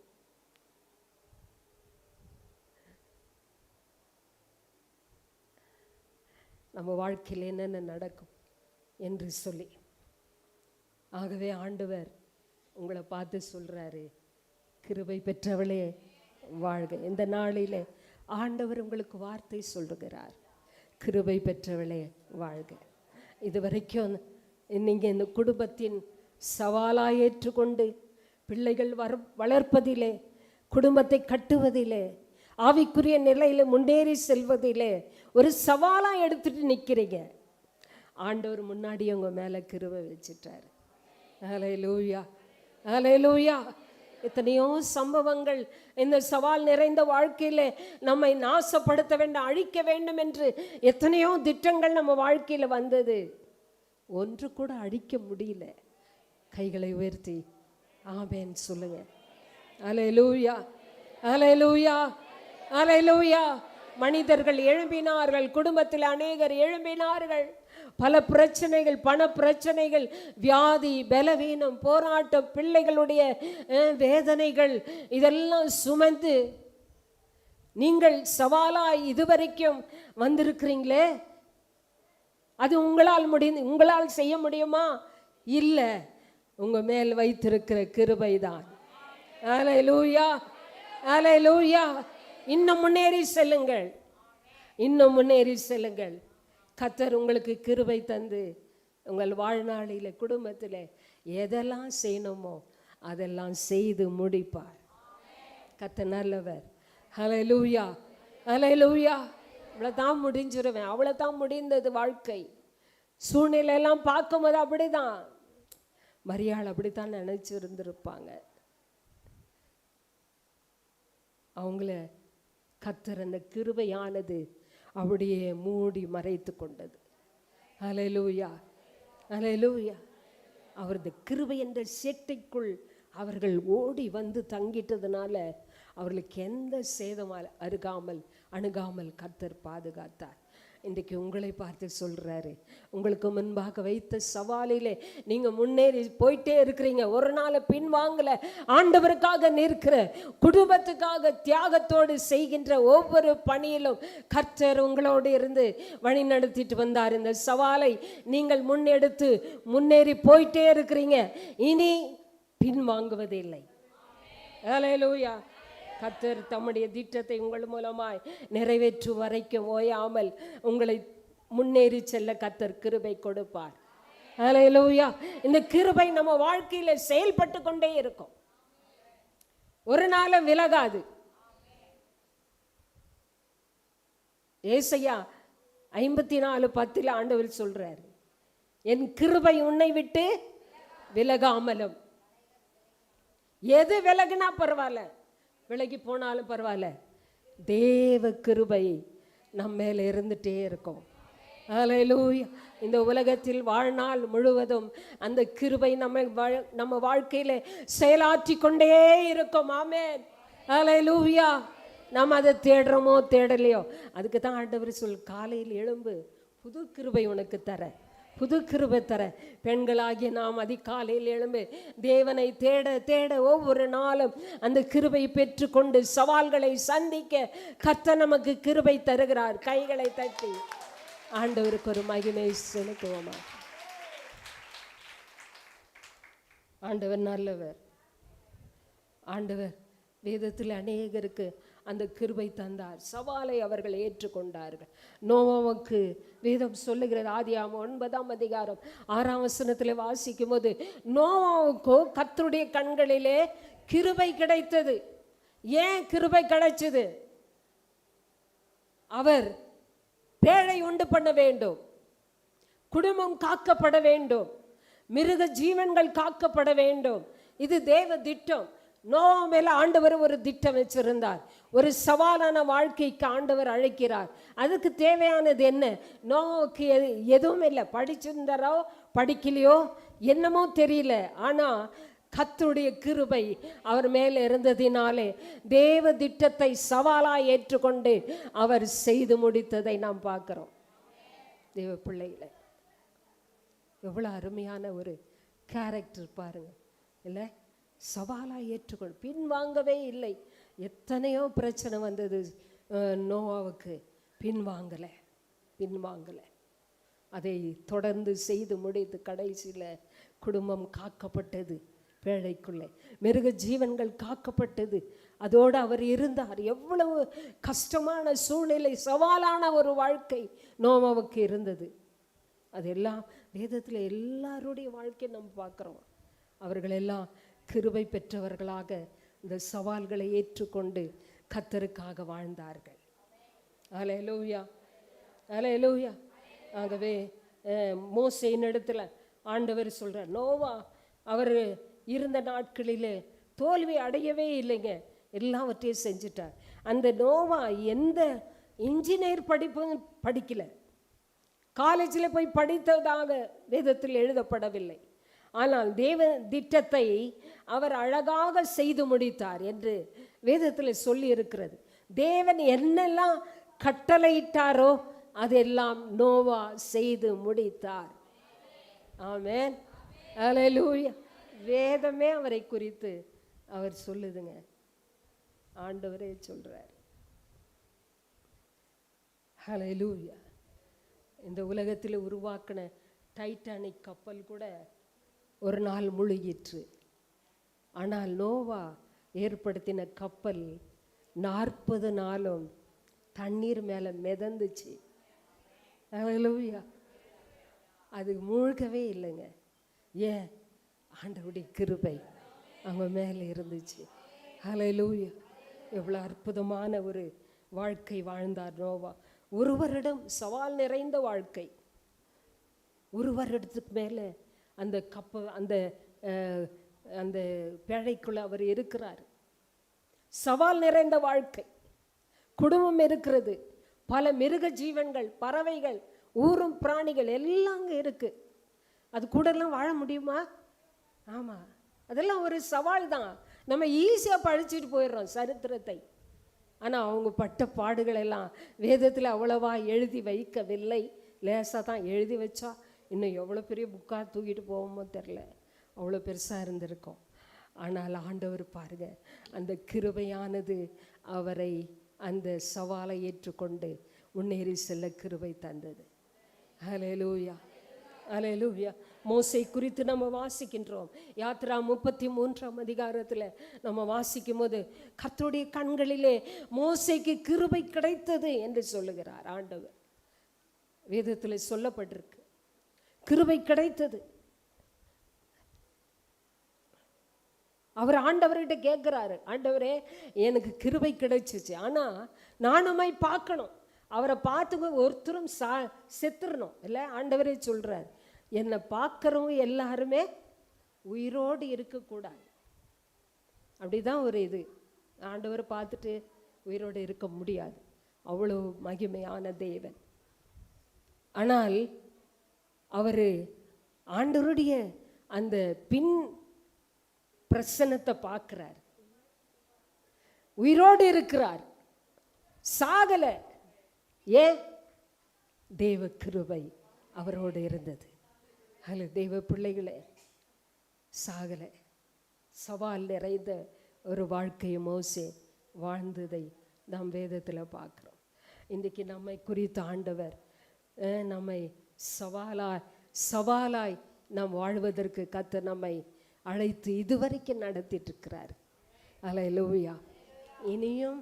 நம்ம வாழ்க்கையில் என்னென்ன நடக்கும் என்று சொல்லி. ஆகவே ஆண்டவர் உங்களை பார்த்து சொல்கிறாரு, கிருபை பெற்றவளே வாழ்க. இந்த நாளில் ஆண்டவர் உங்களுக்கு வார்த்தை சொல்லுகிறார், கிருபை பெற்றவளே வாழ்க. இதுவரைக்கும் நீங்கள் இந்த குடும்பத்தின் சவாலாக ஏற்றுக்கொண்டு பிள்ளைகள் வளர்ப்பதிலே, குடும்பத்தை கட்டுவதிலே, ஆவிக்குரிய நிலையில் முன்னேறி செல்வதிலே ஒரு சவாலாக எடுத்துட்டு நிற்கிறீங்க. ஆண்டவர் முன்னாடி உங்க மேலே கிருபை வச்சிட்டார். ஹல்லேலூயா, ஹல்லேலூயா. எத்தனையோ சம்பவங்கள் இந்த சவால் நிறைந்த வாழ்க்கையில் நம்மை நாசப்படுத்த வேண்டும், அழிக்க வேண்டும் என்று எத்தனையோ திட்டங்கள் நம்ம வாழ்க்கையில் வந்தது. ஒன்று கூட அழிக்க முடியல. கைகளை உயர்த்தி ஆமென் சொல்லுங்க. ஹல்லேலூயா, ஹல்லேலூயா, ஹல்லேலூயா. மனிதர்கள் எழும்பினார்கள், குடும்பத்தில் அநேகர் எழும்பினார்கள். பல பிரச்சனைகள், பண பிரச்சனைகள், வியாதி, பலவீனம், போராட்டம், பிள்ளைகளுடைய வேதனைகள், இதெல்லாம் சுமந்து நீங்கள் சவாலாய் இதுவரைக்கும் வந்திருக்கிறீங்களே, அது உங்களால் செய்ய முடியுமா? இல்லை, உங்க மேல் வைத்திருக்கிற கிருபை தான். ஹல்லேலூயா, ஹல்லேலூயா. இன்னும் முன்னேறி செல்லுங்கள், இன்னும் முன்னேறி செல்லுங்கள். கர்த்தர் உங்களுக்கு கிருபை தந்து உங்கள் வாழ்நாளில், குடும்பத்தில் எதெல்லாம் செய்யணுமோ அதெல்லாம் செய்து முடிப்பார். கர்த்தர் நல்லவர். ஹல்லேலூயா, ஹல்லேலூயா. அவ்வளோதான் முடிஞ்சிருவேன், அவ்வளோதான் முடிந்தது வாழ்க்கை. சூழ்நிலையெல்லாம் பார்க்கும்போது அப்படிதான். மரியாள் அப்படித்தான் நினைச்சிருந்திருப்பாங்க. அவங்கள கர்த்தர் அந்த கிருபையானது அப்படியே மூடி மறைத்து கொண்டது. ஹல்லேலூயா, ஹல்லேலூயா. அவரது கிருபை என்ற சேட்டைக்குள் அவர்கள் ஓடி வந்து தங்கிட்டதுனால அவர்களுக்கு எந்த சேதம் அணுகாமல் கர்த்தர் பாதுகாத்தார். இன்றைக்கு உங்களை பார்த்து சொல்கிறாரு, உங்களுக்கு முன்பாக வைத்த சவாலிலே நீங்கள் முன்னேறி போயிட்டே இருக்கிறீங்க. ஒரு நாள் பின்வாங்கலை. ஆண்டவருக்காக நிற்கிற, குடும்பத்துக்காக தியாகத்தோடு செய்கின்ற ஒவ்வொரு பணியிலும் கர்த்தர் உங்களோடு இருந்து வழி நடத்திட்டு வந்தார். இந்த சவாலை நீங்கள் முன்னெடுத்து முன்னேறி போயிட்டே இருக்கிறீங்க. இனி பின்வாங்குவதில்லை. ஹல்லேலூயா. கர்த்தர் தம்முடைய திட்டத்தை உங்கள் மூலமாய் நிறைவேற்றும் வரைக்கும் ஓயாமல் உங்களை முன்னேறி செல்ல கர்த்தர் கிருபை கொடுப்பார். ஹல்லேலூயா. இந்த கிருபை நம்ம வாழ்க்கையில செயல்பட்டு கொண்டே இருக்கும், ஒரு நாள் விலகாது. ஏசாயா 54:10 ஆண்டவர் சொல்றாரு, என் கிருபை உன்னை விட்டு விலகாமலும். எது விலகுனா பரவாயில்ல, விலகி போனாலும் பரவாயில்ல, தேவ கிருபை நம்ம மேல இருந்துட்டே இருக்கும். ஹல்லேலூயா. இந்த உலகத்தில் வாழ்நாள் முழுவதும் அந்த கிருபை நம்ம வாழ்க்கையில செயலாற்றி கொண்டே இருக்கும். ஆமென். ஹல்லேலூயா. நம்ம அதை தேடுறோமோ தேடலையோ, அதுக்கு தான் ஆண்டவர் காலையில் எழும்பு, புது கிருபை உனக்கு தர, புது கிருபை தர. பெண்களாகிய நாம் அதிகாலையில் எழும்பு தேவனை தேட தேட ஒவ்வொரு நாளும் அந்த கிருபை பெற்றுக்கொண்டு சவால்களை சந்திக்க கர்த்தர் நமக்கு கிருபை தருகிறார். கைகளை தட்டி ஆண்டவருக்கு ஒரு மகிமை செலுத்துவோமா. ஆண்டவர் நல்லவர். ஆண்டவர் வேதத்தில் அநேகருக்கு அந்த கிருபை தந்தார். சவாலை அவர்கள் ஏற்றுக்கொண்டார்கள். நோவாவுக்கு வேதம் சொல்லுகிறது, ஆதியாகமம் 9:6 வாசிக்கும் போது, நோவாவுக்கோ கர்த்தருடைய கண்களிலே கிருபை கிடைத்தது. ஏன் கிருபை கிடைச்சது? அவர் பேழை உண்டு பண்ண வேண்டும், குடும்பம் காக்கப்பட வேண்டும், மிருக ஜீவன்கள் காக்கப்பட வேண்டும். இது தேவ திட்டம். நோவா மேல ஆண்டவர் ஒரு திட்டம் வச்சிருந்தார். ஒரு சவாலான வாழ்க்கைக்கு ஆண்டவர் அழைக்கிறார். அதுக்கு தேவையானது என்ன? நோவுக்கு எதுவும் இல்லை. படிச்சிருந்தாரோ படிக்கலையோ என்னமோ தெரியல, ஆனா கர்த்தருடைய கிருபை அவர் மேல இருந்ததினாலே தேவ திட்டத்தை சவாலாக ஏற்றுக்கொண்டு அவர் செய்து முடித்ததை நாம் பார்க்கிறோம். தேவ பிள்ளைகளை எவ்வளவு அருமையான ஒரு கேரக்டர் பாருங்க, இல்லை? சவாலாக ஏற்றுக்கொண்டு பின்வாங்கவே இல்லை. எத்தனையோ பிரச்சனை வந்தது நோவாவுக்கு, பின்வாங்கலை. அதை தொடர்ந்து செய்து முடித்து கடைசியில் குடும்பம் காக்கப்பட்டது, பேழைக்குள்ளே மிருக ஜீவன்கள் காக்கப்பட்டது. அதோடு அவர் இருந்தார். எவ்வளவு கஷ்டமான சூழ்நிலை, சவாலான ஒரு வாழ்க்கை நோவாவுக்கு இருந்தது. அதெல்லாம் வேதத்தில் எல்லாருடைய வாழ்க்கையை நம்ம பார்க்குறோம். அவர்கள் எல்லாம் கிருபை பெற்றவர்களாக இந்த சவால்களை ஏற்றுக்கொண்டு கர்த்தருக்காக வாழ்ந்தார்கள். ஹல்லேலூயா, ஹல்லேலூயா. ஆகவே மோசேயின் இடத்துல ஆண்டவர் சொல்றார், நோவா அவர் இருந்த நாட்களிலே தோல்வி அடையவே இல்லைங்க, எல்லாவற்றையும் செஞ்சிட்டார். அந்த நோவா எந்த இன்ஜினியர் படிப்பும் படிக்கல, காலேஜில் போய் படித்ததாக வேதத்தில் எழுதப்படவில்லை. ஆனால் தேவ திட்டத்தை அவர் அழகாக செய்து முடித்தார் என்று வேதத்தில் சொல்லி இருக்கிறது. தேவன் என்னெல்லாம் கட்டளையிட்டாரோ அதெல்லாம் நோவா செய்து முடித்தார். ஆமென், ஹல்லேலூயா. வேதமே அவரை குறித்து அவர் சொல்லுதுங்க, ஆண்டவரே சொல்றார். ஹல்லேலூயா. இந்த உலகத்தில் உருவாக்கின டைட்டானிக் கப்பல் கூட ஒரு நாள் முழுகிற்று. ஆனால் நோவா ஏற்படுத்தின கப்பல் 40 நாளும் தண்ணீர் மேலே மிதந்துச்சு. ஹல்லேலூயா. அது மூழ்கவே இல்லைங்க. ஏன்? ஆண்டவருடைய கிருபை அவங்க மேலே இருந்துச்சு. ஹல்லேலூயா. எவ்வளோ அற்புதமான ஒரு வாழ்க்கை வாழ்ந்தார் நோவா. ஒரு வருடம் சவால் நிறைந்த வாழ்க்கை. ஒரு வருடத்துக்கு மேலே அந்த அந்த பேழைக்குள்ள அவர் இருக்கிறார். சவால் நிறைந்த வாழ்க்கை, குடும்பம் இருக்கிறது, பல மிருக ஜீவன்கள், பறவைகள், ஊரும் பிராணிகள் எல்லாம் அங்கே இருக்கு. அது கூடலாம் வாழ முடியுமா? ஆமாம், அதெல்லாம் ஒரு சவால் தான். நம்ம ஈஸியாக படிச்சுட்டு போயிடுறோம் சரித்திரத்தை. ஆனால் அவங்க பட்ட பாடுகள் எல்லாம் வேதத்தில் அவ்வளவா எழுதி வைக்கவில்லை. லேசாக தான் எழுதி வச்சா இன்னும் எவ்வளோ பெரிய புக்காக தூக்கிட்டு போவோமோ தெரில, அவ்வளோ பெருசாக இருந்திருக்கும். ஆனால் ஆண்டவர் பாருங்க, அந்த கிருபையானது அவரை அந்த சவாலை ஏற்றுக்கொண்டு முன்னேறி செல்ல கிருபை தந்தது. ஹல்லேலூயா, ஹல்லேலூயா. மோசே குறித்து நம்ம வாசிக்கின்றோம். யாத்ரா 33ஆம் அதிகாரத்தில் நம்ம வாசிக்கும் போது கர்த்தருடைய கண்களிலே மோசேக்கு கிருபை கிடைத்தது என்று சொல்லுகிறார் ஆண்டவர். வேதத்தில் சொல்லப்பட்டிருக்கு, கிருபை கிடைத்தது. அவர் ஆண்டவர்கிட்ட கேட்குறாரு, ஆண்டவரே எனக்கு கிருபை கிடைச்சிச்சு, ஆனால் நானுமே பார்க்கணும், அவரை பார்த்து ஒருத்தரும் செத்துறணும் இல்லை. ஆண்டவரே சொல்கிறார், என்னை பார்க்குறவங்க எல்லாருமே உயிரோடு இருக்கக்கூடாது. அப்படிதான் ஒரு இது. ஆண்டவரை பார்த்துட்டு உயிரோடு இருக்க முடியாது, அவ்வளோ மகிமையான தேவன். ஆனால் அவர் ஆண்டவருடைய அந்த பின் பிரசன்னத்தை பார்க்கிறார், உயிரோடு இருக்கிறார், சாகல. ஏன்? தேவ கிருபை அவரோடு இருந்தது. அல்ல தெய்வ பிள்ளைகளே, சாகலை. சவால் நிறைந்த ஒரு வாழ்க்கையை மோசே வாழ்ந்ததை நாம் வேதத்தில் பார்க்குறோம். இன்றைக்கி நம்மை குறித்த ஆண்டவர் நம்மை சவாலாய் நாம் வாழ்வதற்கு கர்த்தர் நம்மை அழைத்து இதுவரைக்கும் நடத்திட்டு இருக்கிறார். அல்லேலூயா. இனியும்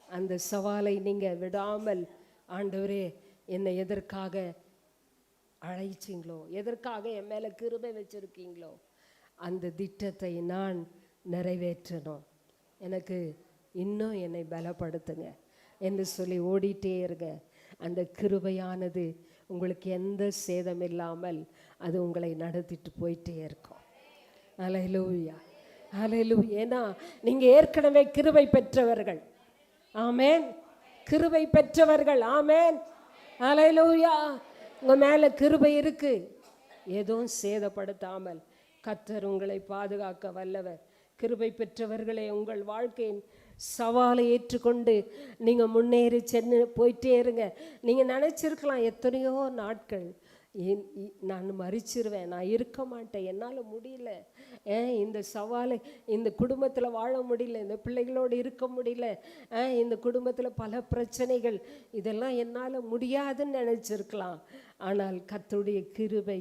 அந்த சவாலை நீங்கள் விடாமல், ஆண்டவரே என்னை எதற்காக அழைச்சிங்களோ, எதற்காக என் மேலே கிருபை வச்சுருக்கீங்களோ, அந்த திட்டத்தை நான் நிறைவேற்றணும், எனக்கு இன்னும் என்னை பலப்படுத்துங்க என்று சொல்லி ஓடிட்டே இருங்க. அந்த கிருபையானது உங்களுக்கு எந்த சேதம் இல்லாமல் அது உங்களை நடத்திட்டு போயிட்டே இருக்கும். அல்லேலூயா, அல்லேலூயா. ஏன்னா நீங்கள் ஏற்கனவே கிருபை பெற்றவர்கள். ஆமேன். கிருபை பெற்றவர்கள். ஆமேன். அல்லேலூயா. உங்கள் மேலே கிருபை இருக்கு. எதுவும் சேதப்படுத்தாமல் கர்த்தர் உங்களை பாதுகாக்க வல்லவர். கிருபை பெற்றவர்களே, உங்கள் வாழ்க்கையின் சவாலை ஏற்றுக்கொண்டு நீங்கள் முன்னேறி சென்று போயிட்டே இருங்க. நீங்கள் நினச்சிருக்கலாம், எத்தனையோ நாட்கள் நான் மறிச்சிருவேன், நான் இருக்க மாட்டேன், என்னால் முடியல, இந்த சவாலை, இந்த குடும்பத்தில் வாழ முடியல, இந்த பிள்ளைகளோடு இருக்க முடியல, இந்த குடும்பத்தில் பல பிரச்சனைகள், இதெல்லாம் என்னால் முடியாதுன்னு நினச்சிருக்கலாம். ஆனால் கர்த்தருடைய கிருபை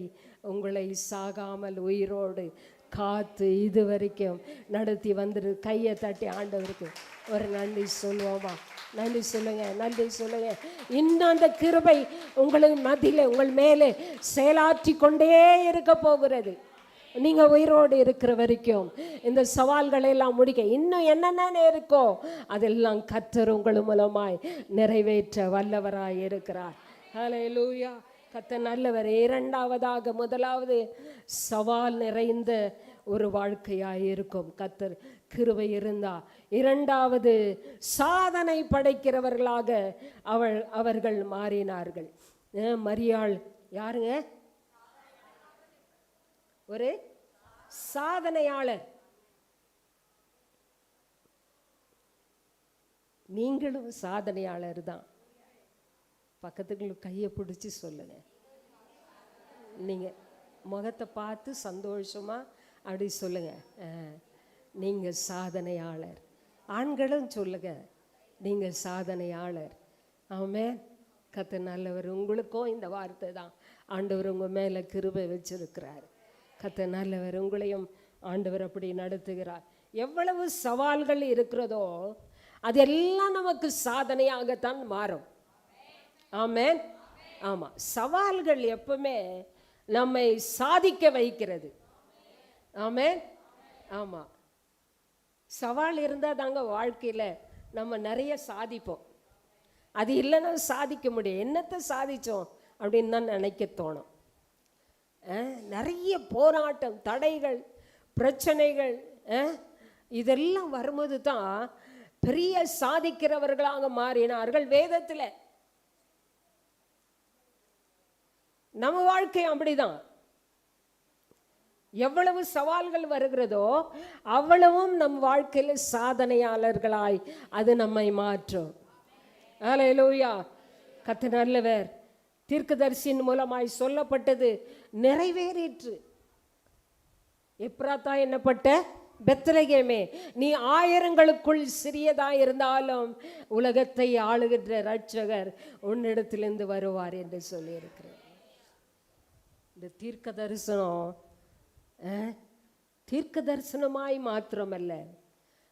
உங்களை சாகாமல் உயிரோடு காத்து இதுவரைக்கும் நடத்தி வந்துரு. கையை தட்டி ஆண்டவருக்கு ஒரு நன்றி சொல்லுவோமா? நன்றி சொல்லுங்க, நன்றி சொல்லுங்க. இன்னும் அந்த கிருபை உங்களின் மத்தியில் உங்கள் மேலே செயலாற்றி கொண்டே இருக்க போகிறது. நீங்கள் உயிரோடு இருக்கிற வரைக்கும் இந்த சவால்களை எல்லாம் முடிக்க இன்னும் என்னென்ன இருக்கோ அதெல்லாம் கர்த்தர் உங்கள் மூலமாய் நிறைவேற்ற வல்லவராய் இருக்கிறார். ஹல்லேலூயா. கர்த்தர் நல்லவர். இரண்டாவதாக, முதலாவது சவால் நிறைந்த ஒரு வாழ்க்கையாக இருக்கும் கர்த்தர் கிருபை இருந்தா. இரண்டாவது, சாதனை படைக்கிறவர்களாக அவர்கள் மாறினார்கள். மரியாள் யாருங்க? ஒரு சாதனையாளர். நீங்களும் சாதனையாளர் தான். பக்கத்துக்கு கையை பிடிச்சி சொல்லுங்க. நீங்கள் முகத்தை பார்த்து சந்தோஷமா அப்படி சொல்லுங்க, நீங்கள் சாதனையாளர். ஆண்களும் சொல்லுங்க, நீங்கள் சாதனையாளர். ஆமென். கர்த்தர் நல்லவர். உங்களுக்கும் இந்த வார்த்தை தான். ஆண்டவர் உங்கள் மேலே கிருபை வச்சிருக்கிறார். கர்த்தர் நல்லவர். உங்களையும் ஆண்டவர் அப்படி நடத்துகிறார். எவ்வளவு சவால்கள் இருக்கிறதோ அதெல்லாம் நமக்கு சாதனையாகத்தான் மாறும். ஆமென். ஆமாம், சவால்கள் எப்பவுமே நம்மை சாதிக்க வைக்கிறது. ஆமென். ஆமாம், சவால் இருந்தால் தாங்க வாழ்க்கையில் நம்ம நிறைய சாதிப்போம். அது இல்லைன்னா சாதிக்க முடியும். என்னத்தை சாதித்தோம் அப்படின்னு தான் நினைக்க தோணும். நிறைய போராட்டம், தடைகள், பிரச்சனைகள் இதெல்லாம் வரும்போது தான் பெரிய சாதிக்கிறவர்களாக மாறினார்கள் வேதத்தில். நம்ம வாழ்க்கை அப்படிதான். எவ்வளவு சவால்கள் வருகிறதோ அவ்வளவும் நம் வாழ்க்கையில் சாதனையாளர்களாய் அது நம்மை மாற்றும். ஹல்லேலூயா. கர்த்தர் நல்லவர். தீர்க்கதரிசியின் மூலமாய் சொல்லப்பட்டது நிறைவேறிற்று. எப்ராத்தா என்னப்பட்ட பெத்லகேமே, நீ ஆயிரங்களுக்குள் சிறியதாய் இருந்தாலும் உலகத்தை ஆளுகின்ற இரட்சகர் உன்னிடத்திலிருந்து வருவார் என்று சொல்லியிருக்கிறார். இந்த தீர்க்க தரிசனம் தீர்க்க தரிசனமாய் மாத்திரமல்ல,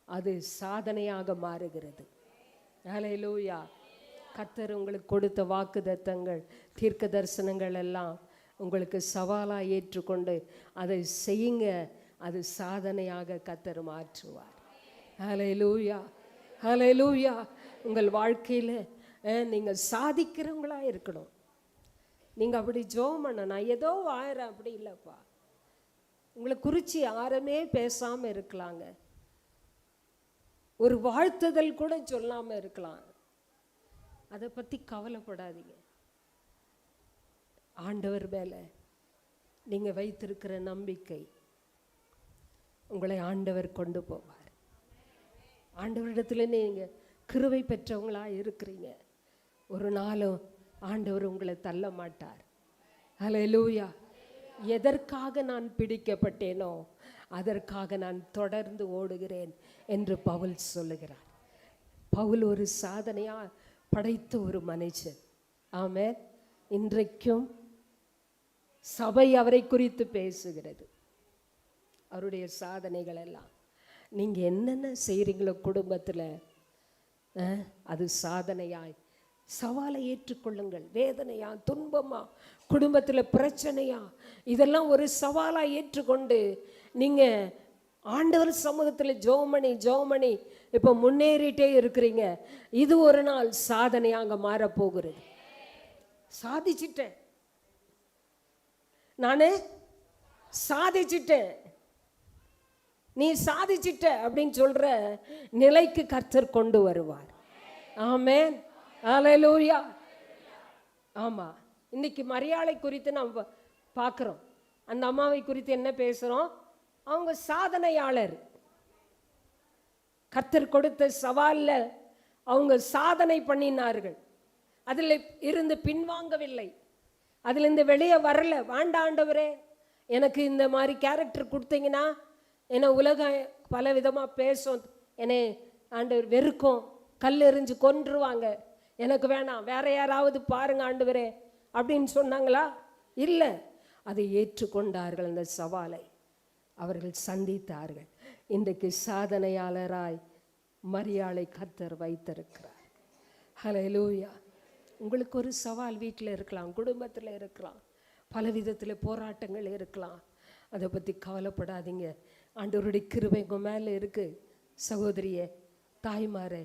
அது சாதனையாக மாறுகிறது. ஹல்லேலூயா. கர்த்தர் உங்களுக்கு கொடுத்த வாக்குத்தத்தங்கள், தீர்க்க தரிசனங்கள் எல்லாம் உங்களுக்கு சவாலாக ஏற்றுக்கொண்டு அதை செய்யுங்க. அது சாதனையாக கர்த்தர் மாற்றுவார். ஹல்லேலூயா, ஹல்லேலூயா. உங்கள் வாழ்க்கையில் நீங்கள் சாதிக்கிறவங்களாக இருக்கணும். நீங்கள் அப்படி ஜெபம் பண்ண, நான் ஏதோ வாழறேன் அப்படி இல்லைப்பா. உங்களை குறித்து யாருமே பேசாமல் இருக்கலாங்க, ஒரு வாழ்த்துதல் கூட சொல்லாமல் இருக்கலாம். அதை பற்றி கவலைப்படாதீங்க. ஆண்டவர் மேலே நீங்கள் வைத்திருக்கிற நம்பிக்கை உங்களை ஆண்டவர் கொண்டு போவார். ஆண்டவரிடத்துல நீங்கள் கிருபை பெற்றவங்களாக இருக்கிறீங்க. ஒரு நாளும் ஆண்டவர் உங்களை தள்ள மாட்டார். ஹல்லேலூயா. எதற்காக நான் பிடிக்கப்பட்டேனோ அதற்காக நான் தொடர்ந்து ஓடுகிறேன் என்று பவுல் சொல்லுகிறார். பவுல் ஒரு சாதனையாக படைத்த ஒரு மனுஷன். ஆமென். இன்றைக்கும் சபை அவரை குறித்து பேசுகிறது. அவருடைய சாதனைகள் எல்லாம் நீங்கள் என்னென்ன செய்கிறீங்களோ குடும்பத்தில், அது சாதனையாய் சவாலை ஏற்றுக்கொள்ளுங்கள். வேதனையா, துன்பமா, குடும்பத்தில் பிரச்சனையா, இதெல்லாம் ஒரு சவாலாக ஏற்றுக்கொண்டு நீங்கள் ஆண்டவர் சமூகத்தில் ஜெபமணி இப்போ முன்னேறிட்டே இருக்கிறீங்க. இது ஒரு நாள் சாதனையாக மாறப்போகிறது. சாதிச்சிட்டேன், நானே சாதிச்சிட்டேன், நீ சாதிச்சிட்ட அப்படின்னு சொல்ற நிலைக்கு கர்த்தர் கொண்டு வருவார். ஆமென். ஹல்லேலூயா. ஆமா, இன்னைக்கு மரியாதை குறித்து நம்ம பார்க்குறோம். அந்த அம்மாவை குறித்து என்ன பேசுகிறோம்? அவங்க சாதனையாளர். கர்த்தர் கொடுத்த சவாலில் அவங்க சாதனை பண்ணினார்கள். அதில் இருந்து பின்வாங்கவில்லை, அதிலிருந்து வெளியே வரல. வேண்டாண்டவரே, எனக்கு இந்த மாதிரி கேரக்டர் கொடுத்தீங்கன்னா என்னை உலகம் பல விதமாக பேசும், என்னை ஆண்டவர் வெறுக்கும், கல் எறிஞ்சு கொன்றுவாங்க, எனக்கு வேணாம், வேற யாராவது பாருங்க ஆண்டவரே அப்படின்னு சொன்னாங்களா? இல்லை, அதை ஏற்றுக்கொண்டார்கள். அந்த சவாலை அவர்கள் சந்தித்தார்கள். இன்றைக்கு சாதனையாளராய் மரியாளை கர்த்தர் வைத்திருக்கிறார். ஹல்லேலூயா. உங்களுக்கு ஒரு சவால் வீட்டில் இருக்கலாம், குடும்பத்தில் இருக்கலாம், பல விதத்தில் போராட்டங்கள் இருக்கலாம். அதை பற்றி கவலைப்படாதீங்க. ஆண்டவருடைய கிருபை உங்கள் மேலே இருக்குது. சகோதரியே, தாய்மாரே,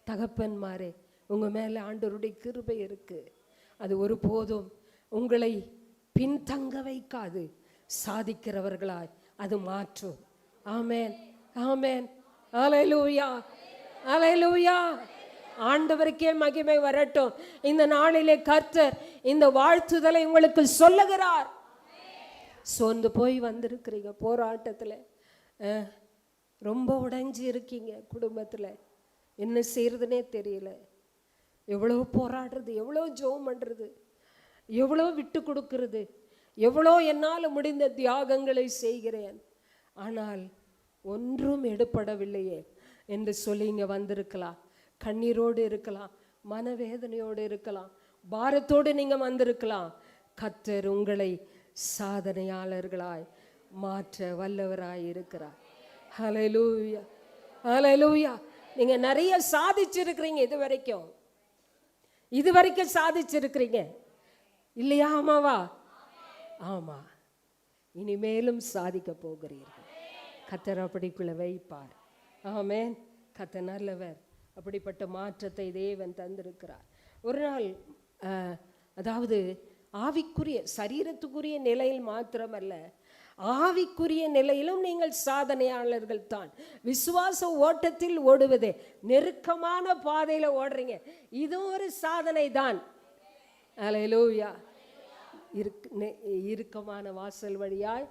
தகப்பன்மாரே, உங்கள் மேலே ஆண்டவருடைய கிருபை இருக்குது. அது ஒருபோதும் உங்களை பின்தங்க வைக்காது. சாதிக்கிறவர்களாய் அது மாற்றும். ஆமென், ஆமென். ஹல்லேலூயா, ஹல்லேலூயா. ஆண்டவருக்கே மகிமை வரட்டும். இந்த நாளிலே கர்த்தர் இந்த வாழ்த்துதலை உங்களுக்கு சொல்லுகிறார். சோர்ந்து போய் வந்திருக்கிறீங்க, போராட்டத்தில் ரொம்ப உடைஞ்சி இருக்கீங்க, குடும்பத்தில் என்ன செய்யறதுனே தெரியல. எவ்வளோ போராடுறது, எவ்வளோ ஜெபம் பண்ணுறது, எவ்வளோ விட்டு கொடுக்கறது, எவ்வளோ என்னால் முடிந்த தியாகங்களை செய்கிறேன், ஆனால் ஒன்றும் எடுபடவில்லையே என்று சொல்லி இங்கே வந்திருக்கலாம். கண்ணீரோடு இருக்கலாம், மனவேதனையோடு இருக்கலாம், பாரத்தோடு நீங்கள் வந்திருக்கலாம். கர்த்தர் உங்களை சாதனையாளர்களாய் மாற்ற வல்லவராய் இருக்கிறார். ஹல்லேலூயா, ஹல்லேலூயா. நீங்கள் நிறைய சாதிச்சிருக்கிறீங்க, இது வரைக்கும் சாதிச்சிருக்கிறீங்க இல்லையா? ஆமாவா? ஆமா, இனிமேலும் சாதிக்க போகிறீர்கள். கர்த்தர் அப்படிக்குள்ள வைப்பார். ஆமென். கர்த்தர் நல்லவர். அப்படிப்பட்ட மாற்றத்தை தேவன் தந்திருக்கிறார். ஒரு நாள் அதாவது ஆவிக்குரிய சரீரத்துக்குரிய நிலையில் மாத்திரமல்ல, ஆவிக்குரிய நிலையிலும் நீங்கள் சாதனையாளர்கள் தான். விசுவாச ஓட்டத்தில் ஓடுவதே, நெருக்கமான பாதையில் ஓடுறீங்க, இது ஒரு சாதனை தான். ஹல்லேலூயா. இறுக்கமான வாசல் வழியாய்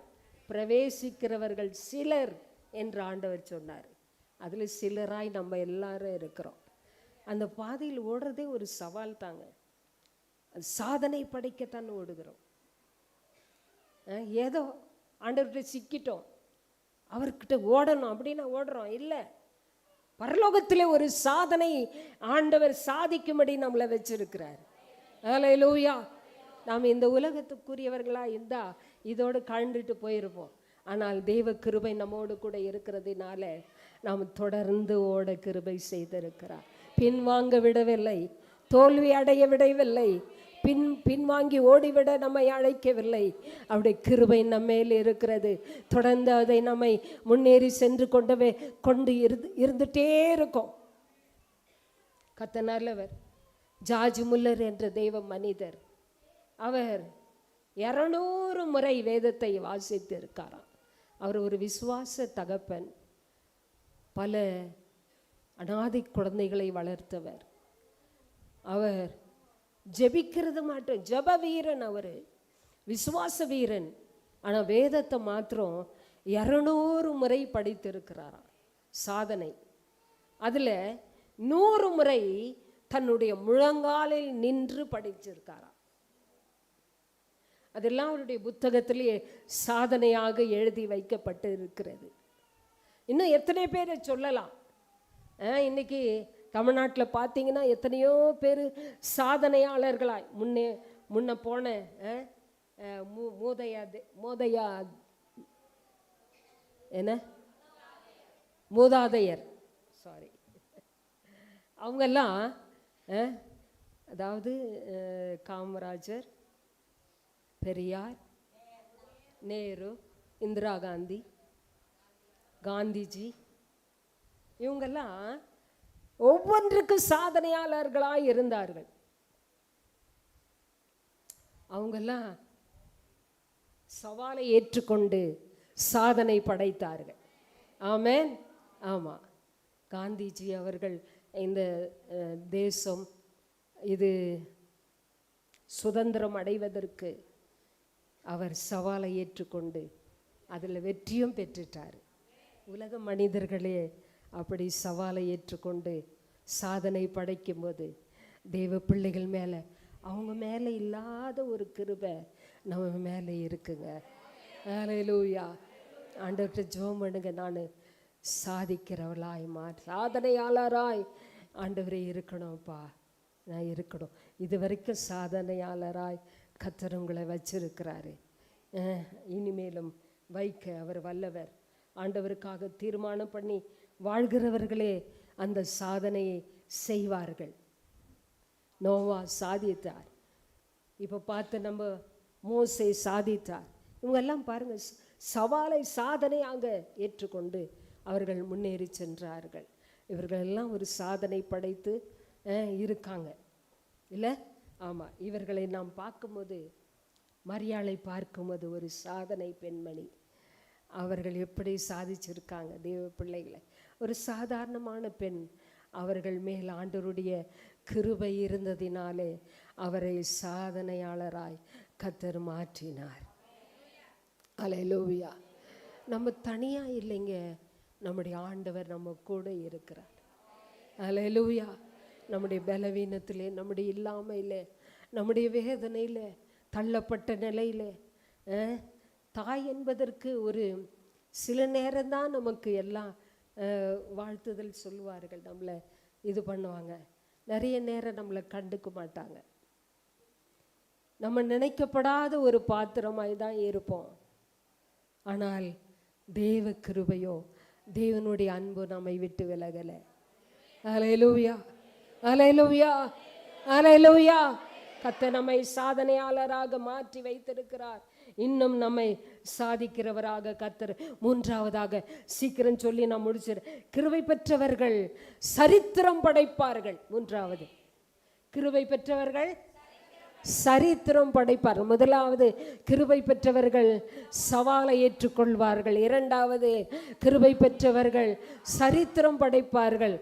பிரவேசிக்கிறவர்கள் சிலர் என்று ஆண்டவர் சொன்னார். அதில் சிலராய் நம்ம எல்லாரும் இருக்கிறோம். அந்த பாதையில் ஓடுறதே ஒரு சவால் தாங்க. சாதனை படைக்கத்தான் ஓடுகிறோம். ஏதோ ஆண்டவர்கிட்ட சிக்கிட்டோம், அவர்கிட்ட ஓடணும் அப்படின்னு ஓடுறோம். இல்லை, பரலோகத்தில் ஒரு சாதனை ஆண்டவர் சாதிக்கும்படி நம்மளை வச்சிருக்கிறார். ஹல்லேலூயா. நாம் இந்த உலகத்துக்குரியவர்களாக இருந்தால் இதோடு கழண்டுட்டு போயிருப்போம். ஆனால் தேவ கிருபை நம்மோடு கூட இருக்கிறதுனால நாம் தொடர்ந்து ஓட கிருபை செய்திருக்கிறார். பின்வாங்க விடவில்லை, தோல்வி அடைய விடவில்லை, பின்வாங்கி ஓடிவிட நம்மை அழைக்கவில்லை. அவருடைய கிருபை நம்மேல் இருக்கிறது. தொடர்ந்து அதை நம்மை முன்னேறி சென்று கொண்டு இருந்துட்டே இருக்கும். கர்த்தர் நல்லவர். ஜார்ஜ் முல்லர் என்ற தெய்வ மனிதர், அவர் 200 முறை வேதத்தை வாசித்து இருக்காராம். அவர் ஒரு விசுவாச தகப்பன், பல அநாதை குழந்தைகளை வளர்த்தவர். அவர் ஜெபிக்கிறது மாட்டோம், ஜப வீரன், அவர் விசுவாச வீரன். ஆனால் வேதத்தை மாத்திரம் 200 முறை படித்திருக்கிறாராம். சாதனை. அதில் 100 முறை தன்னுடைய முழங்காலில் நின்று படிச்சிருக்காராம். அதெல்லாம் அவருடைய புத்தகத்திலே சாதனையாக எழுதி வைக்கப்பட்டு இருக்கிறது. இன்னும் எத்தனை பேரை சொல்லலாம். இன்னைக்கு தமிழ்நாட்டில் பார்த்தீங்கன்னா எத்தனையோ பேர் சாதனையாளர்களாய் முன்ன போன மூதாதையர், சாரி, அவங்கெல்லாம் அதாவது காமராஜர், பெரியார், நேரு, இந்திரா காந்தி, காந்திஜி, இவங்கெல்லாம் ஒவ்வொன்றுக்கும் சாதனையாளர்களாய் இருந்தார்கள். அவங்கெல்லாம் சவாலை ஏற்றுக்கொண்டு சாதனை படைத்தார்கள். ஆமென். ஆமாம், காந்திஜி அவர்கள் இந்த தேசம் இது சுதந்திரம் அடைவதற்கு அவர் சவாலை ஏற்றுக்கொண்டு அதில் வெற்றியும் பெற்றுட்டார். உலக மனிதர்களே அப்படி சவாலை ஏற்றுக்கொண்டு சாதனை படைக்கும்போது தெய்வ பிள்ளைகள் மேலே, அவங்க மேலே இல்லாத ஒரு கிருபை நம்ம மேலே இருக்குங்க. ஹல்லேலூயா. ஆண்டவர்கிட்ட ஜெபம் பண்ணுங்க, நான் சாதிக்கிறவளாய் சாதனையாளராய் ஆண்டவரே இருக்கணும்ப்பா, நான் இருக்கணும். இது வரைக்கும் சாதனையாளராய் கர்த்தர் உங்களை வச்சிருக்கிறாரு. இனிமேலும் வைக்க அவர் வல்லவர். ஆண்டவருக்காக தீர்மானம் பண்ணி வாழ்கிறவர்களே அந்த சாதனையை செய்வார்கள். நோவா சாதித்தார். இப்போ பார்த்து நம்ம மோசே சாதித்தார். இவங்கெல்லாம் பாருங்கள், சவாலை சாதனையாக ஏற்றுக்கொண்டு அவர்கள் முன்னேறி சென்றார்கள். இவர்கள் எல்லாம் ஒரு சாதனை படைத்து இருக்காங்க இல்லை? ஆமாம். இவர்களை நாம் பார்க்கும்போது, மரியாளை பார்க்கும்போது ஒரு சாதனை பெண்மணி. அவர்கள் எப்படி சாதிச்சிருக்காங்க தேவ பிள்ளைகளை. ஒரு சாதாரணமான பெண், அவர்கள் மேல் ஆண்டவருடைய கிருபை இருந்ததினாலே அவரை சாதனையாளராய் கர்த்தர் மாற்றினார். அல்லேலூயா. நம்ம தனியாக இல்லைங்க, நம்முடைய ஆண்டவர் நம்ம கூட இருக்கிறார். அல்லேலூயா. நம்முடைய பலவீனத்திலே, நம்முடைய இல்லாமையில், நம்முடைய வேதனையில், தள்ளப்பட்ட நிலையில், தாய் என்பதற்கு ஒரு சில நேரம்தான் நமக்கு எல்லாம் வாழ்த்துதல் சொல்லுவார்கள், நம்மளை இது பண்ணுவாங்க. நிறைய நேரம் நம்மளை கண்டுக்க மாட்டாங்க. நம்ம நினைக்கப்படாத ஒரு பாத்திரமாய் தான் இருப்போம். ஆனால் தேவ கிருபையோ, தேவனுடைய அன்பு நம்மை விட்டு விலகலை. அல்லேலூயா, அல்லேலூயா, அல்லேலூயா. கர்த்தர் நம்மை சாதனையாளராக மாற்றி வைத்திருக்கிறார். இன்னும் நம்மை சாதிக்கிறவராக கர்த்தர். மூன்றாவதாக, சீக்கிரம் சொல்லி நான் முடிச்சிடுறேன், கிருபை பெற்றவர்கள் சரித்திரம் படைப்பார்கள். மூன்றாவது, கிருபை பெற்றவர்கள் சரித்திரம் படைப்பார்கள். முதலாவது, கிருபை பெற்றவர்கள் சவாலை ஏற்றுக்கொள்வார்கள். இரண்டாவது, கிருபை பெற்றவர்கள் சரித்திரம் படைப்பார்கள்,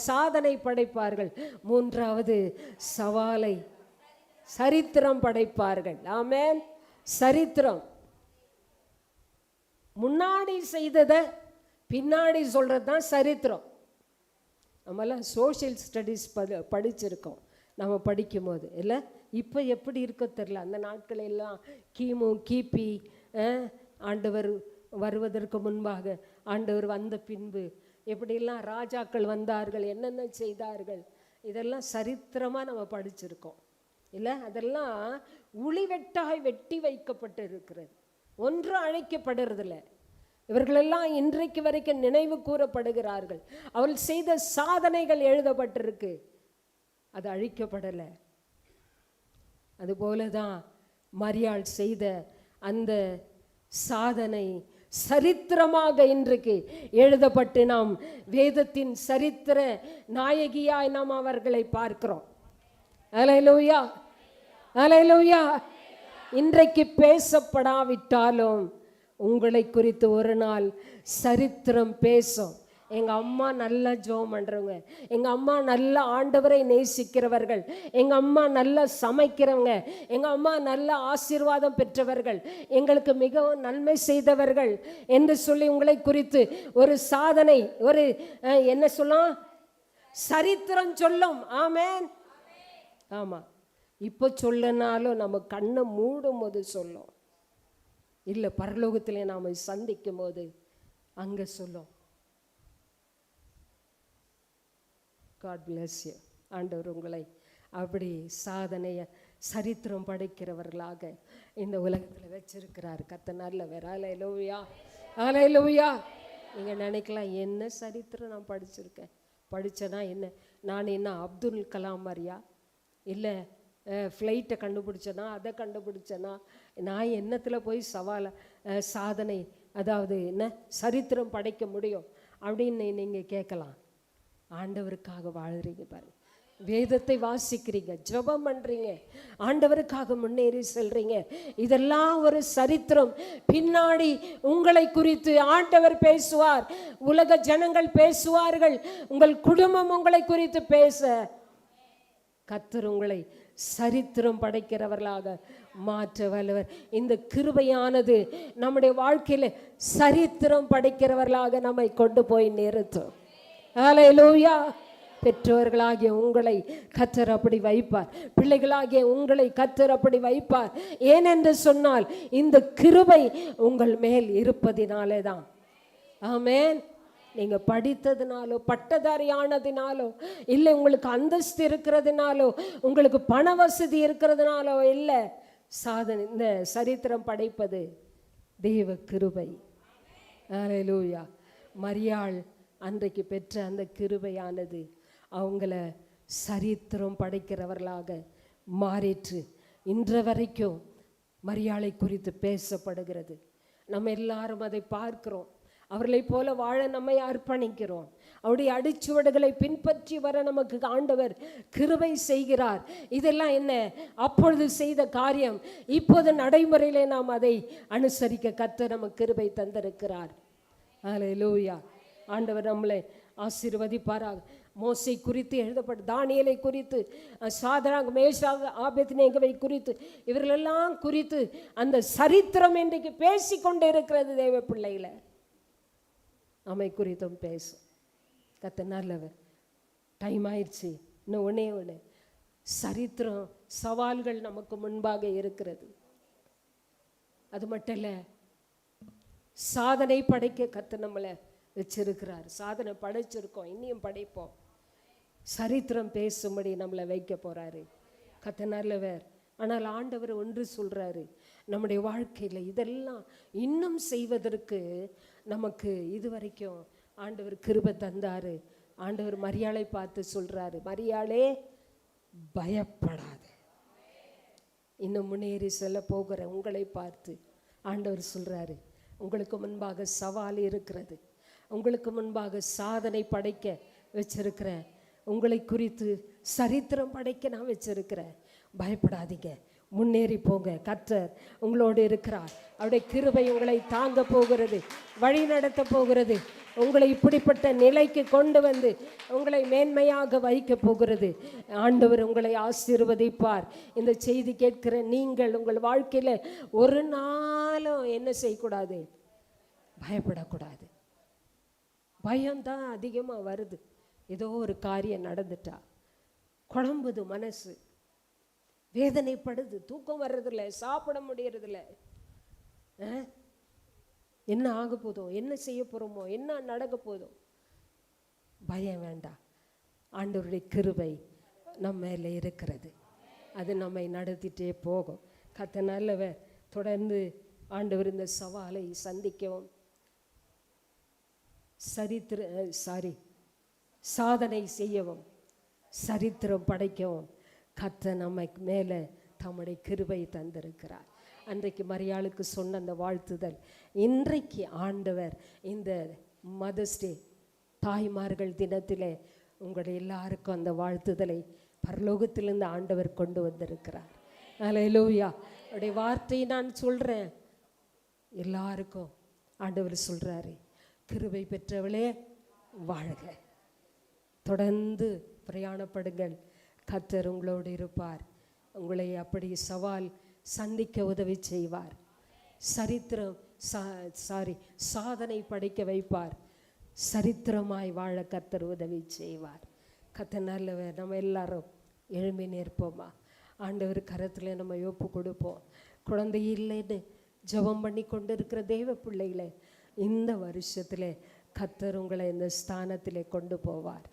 சாதனை படைப்பார்கள். மூன்றாவது, சரித்திரம் படைப்பார்கள். ஆமென். சரித்திரம். முன்னாடி செய்ததை பின்னாடி சொல்கிறது தான் சரித்திரம். நம்மலாம் சோஷியல் ஸ்டடீஸ் படிச்சிருக்கோம் நம்ம படிக்கும் போது இல்லை. இப்போ எப்படி இருக்கோ தெரில. அந்த நாட்களெல்லாம் கிமு கிபி ஆண்டவர் வருவதற்கு முன்பாக, ஆண்டவர் வந்த பின்பு எப்படியெல்லாம் ராஜாக்கள் வந்தார்கள், என்னென்ன செய்தார்கள், இதெல்லாம் சரித்திரமாக நம்ம படிச்சிருக்கோம் இல்லை. அதெல்லாம் உளிவெட்டாய் வெட்டி வைக்கப்பட்டு இருக்கிறது, ஒன்றும் அழைக்கப்படுறதில்ல. இவர்களெல்லாம் இன்றைக்கு வரைக்கும் நினைவு கூறப்படுகிறார்கள். அவர்கள் செய்த சாதனைகள் எழுதப்பட்டிருக்கு, அது அழிக்கப்படலை. அதுபோல தான் மரியாள் செய்த அந்த சாதனை சரித்திரமாக இன்றைக்கு எழுதப்பட்டு நாம் வேதத்தின் சரித்திர நாயகியாய் நாம் அவர்களை பார்க்கிறோம். அல்லேலூயா, அல்லேலூயா. இன்றைக்கு பேசப்படாவிட்டாலும் உங்களை குறித்து ஒரு நாள் சரித்திரம் பேசும். எங்கள் அம்மா நல்லா ஜெபம் பண்ணுறவங்க, எங்கள் அம்மா நல்ல ஆண்டவரை நேசிக்கிறவர்கள், எங்கள் அம்மா நல்லா சமைக்கிறவங்க, எங்கள் அம்மா நல்ல ஆசீர்வாதம் பெற்றவர்கள், எங்களுக்கு மிகவும் நன்மை செய்தவர்கள் என்று சொல்லி உங்களை குறித்து ஒரு சாதனை, ஒரு என்ன சொல்லும், சரித்திரம் சொல்லும். ஆமென். ஆமாம். இப்போ சொல்லனாலும் நம்ம கண்ணை மூடும் போது சொல்லும், இல்லை பரலோகத்திலே நாம் சந்திக்கும் போது அங்கே சொல்லும். God bless you. ஆண்டவர் உங்களை அப்படி சாதனையை சரித்திரம் படைக்கிறவர்களாக இந்த உலகத்தில் வச்சிருக்கிறார். கர்த்தர் நல்லவர். அல்லேலூயா, அல்லேலூயா. நீங்கள் நினைக்கலாம், என்ன சரித்திரம் நான் படிச்சிருக்கேன், படித்தேன்னா என்ன, நான் என்ன அப்துல் கலாம் மாதிரியா, இல்லை ஃப்ளைட்டை கண்டுபிடிச்சேனா, அதை கண்டுபிடிச்சேனா, நான் என்னத்தில் போய் சாதனை, அதாவது என்ன சரித்திரம் படைக்க முடியும் அப்படின்னு நீங்கள் கேட்கலாம். ஆண்டவருக்காக வாழ்கிறீங்க பாருங்க, வேதத்தை வாசிக்கிறீங்க, ஜெபம் பண்ணுறீங்க, ஆண்டவருக்காக முன்னேறி செல்றீங்க. இதெல்லாம் ஒரு சரித்திரம். பின்னாடி உங்களை குறித்து ஆண்டவர் பேசுவார், உலக ஜனங்கள் பேசுவார்கள், உங்கள் குடும்பம் உங்களை குறித்து பேச கர்த்தர் உங்களை சரித்திரம் படைக்கிறவர்களாக மாற்ற வல்லவர். இந்த கிருபையானது நம்முடைய வாழ்க்கையில் சரித்திரம் படைக்கிறவர்களாக நம்மை கொண்டு போய் நிறுத்தும். அல்லேலூயா. பெற்றோர்களாகிய உங்களை கர்த்தர் அப்படி வைப்பார், பிள்ளைகளாகிய உங்களை கர்த்தர் அப்படி வைப்பார். ஏனென்று சொன்னால் இந்த கிருபை உங்கள் மேல் இருப்பதினாலே தான். ஆமென். நீங்கள் படித்ததுனாலோ, பட்டதாரி ஆனதினாலோ, இல்லை உங்களுக்கு அந்தஸ்து இருக்கிறதுனாலோ, உங்களுக்கு பண வசதி இருக்கிறதுனாலோ இல்லை. சாதனை, இந்த சரித்திரம் படைப்பது தேவ கிருபை. அல்லேலூயா. மரியாள் அன்றைக்கு பெற்ற அந்த கிருபையானது அவங்கள சரித்திரம் படைக்கிறவர்களாக மாறிற்று. இன்று வரைக்கும் மரியாளை குறித்து பேசப்படுகிறது. நம்ம எல்லாரும் அதை பார்க்கிறோம். அவர்களை போல வாழ நம்மை அர்ப்பணிக்கிறோம். அவருடைய அடிச்சுவடுகளை பின்பற்றி வர நமக்கு ஆண்டவர் கிருபை செய்கிறார். இதெல்லாம் என்ன, அப்பொழுது செய்த காரியம், இப்போது நடைமுறையிலே நாம் அதை அனுசரிக்க கர்த்தர் நமக்கு கிருபை தந்திருக்கிறார். அல்லேலூயா. ஆண்டவர் நம்மளை ஆசீர்வதிப்பாராக. மோசை குறித்து எழுதப்பட்ட, தானியேலை குறித்து, சாத்ராக் மேஷாக் ஆபேத்நேகோவை குறித்து, இவர்களெல்லாம் குறித்து அந்த சரித்திரம் இன்றைக்கு பேசிக்கொண்டே இருக்கிறது. தேவ பிள்ளைகளை நம்மை குறித்தும் பேசும். கர்த்தர் நல்லவர். டைம் ஆயிடுச்சு. இன்னும் ஒன்றே ஒன்று, சரித்திரம் சவால்கள் நமக்கு முன்பாக இருக்கிறது. அது மட்டும் இல்லை, சாதனை படைக்க கர்த்தர் நம்மளை வச்சிருக்கிறார். சாதனை படைச்சிருக்கோம், இன்னியும் படைப்போம். சரித்திரம் பேசும்படி நம்மளை வைக்க போகிறாரு. கர்த்தர் நல்லவர். ஆனால் ஆண்டவர் ஒன்று சொல்கிறாரு, நம்முடைய வாழ்க்கையில் இதெல்லாம் இன்னும் செய்வதற்கு நமக்கு இதுவரைக்கும் ஆண்டவர் கிருபை தந்தார். ஆண்டவர் மரியாளை பார்த்து சொல்கிறாரு, மரியாளே பயப்படாது. இன்னும் முன்னேறி செல்ல போகிற உங்களை பார்த்து ஆண்டவர் சொல்கிறாரு, உங்களுக்கு முன்பாக சவால் இருக்கிறது, உங்களுக்கு முன்பாக சாதனை படைக்க வச்சிருக்கிறேன், உங்களை குறித்து சரித்திரம் படைக்க நான் வச்சிருக்கிறேன். பயப்படாதீங்க, முன்னேறி போங்க. கர்த்தர் உங்களோடு இருக்கிறார். அவருடைய கிருபை உங்களை தாங்க போகிறது, வழி நடத்த போகிறது, உங்களை இப்படிப்பட்ட நிலைக்கு கொண்டு வந்து உங்களை மேன்மையாக வைக்க போகிறது. ஆண்டவர் உங்களை ஆசீர்வதிப்பார். இந்த செய்தி கேட்கிற நீங்கள் உங்கள் வாழ்க்கையில் ஒரு நாளும் என்ன செய்யக்கூடாது, பயப்படக்கூடாது. பயம்தான் அதிகமாக வருது. ஏதோ ஒரு காரியம் நடந்துட்டா குழம்புது, மனசு வேதனைப்படுது, தூக்கம் வர்றதில்ல, சாப்பிட முடியறதில்ல. என்ன ஆக போதோ, என்ன செய்ய போகிறோமோ, என்ன நடக்க போதோ. பயம் வேண்டாம். ஆண்டவருடைய கிருபை நம்ம மேலே இருக்கிறது. அது நம்மை நடத்திட்டே போகும். கர்த்தர் நல்லவர். தொடர்ந்து ஆண்டவர் இந்த சவாலை சந்திக்கவும், சாதனை செய்யவும், சரித்திரம் படைக்கவும் கர்த்தர் நம்மை மேலே தம்முடைய கிருபை தந்திருக்கிறார். அன்றைக்கு மரியாளுக்கு சொன்ன அந்த வாழ்த்துதல் இன்றைக்கு ஆண்டவர் இந்த மதர்ஸ் டே, தாய்மார்கள் தினத்திலே உங்களுடைய எல்லாருக்கும் அந்த வாழ்த்துதலை பரலோகத்திலிருந்து ஆண்டவர் கொண்டு வந்திருக்கிறார். அல்லேலூயா. அவருடைய வார்த்தையை நான் சொல்கிறேன், எல்லாருக்கும் ஆண்டவர் சொல்கிறாரு, கிருபை பெற்றவளே வாழ்க, தொடர்ந்து பிரயாணப்படுங்கள், கர்த்தர் உங்களோடு இருப்பார், உங்களை அப்படி சவால் சந்திக்க உதவி செய்வார், சரித்திரம் சாதனை படைக்க வைப்பார், சரித்திரமாய் வாழ கர்த்தர் உதவி செய்வார். கர்த்தர் நல்லவர். நம்ம எல்லாரும் எழும்பி நிற்போமா? ஆண்டவர் கரத்தில் நம்ம ஒப்பு கொடுப்போம். குழந்தை இல்லைன்னு ஜெபம் பண்ணி கொண்டு இருக்கிற தெய்வ பிள்ளைகளை இந்த வருஷத்தில் கர்த்தர் உங்களை இந்த ஸ்தானத்தில் கொண்டு போவார்.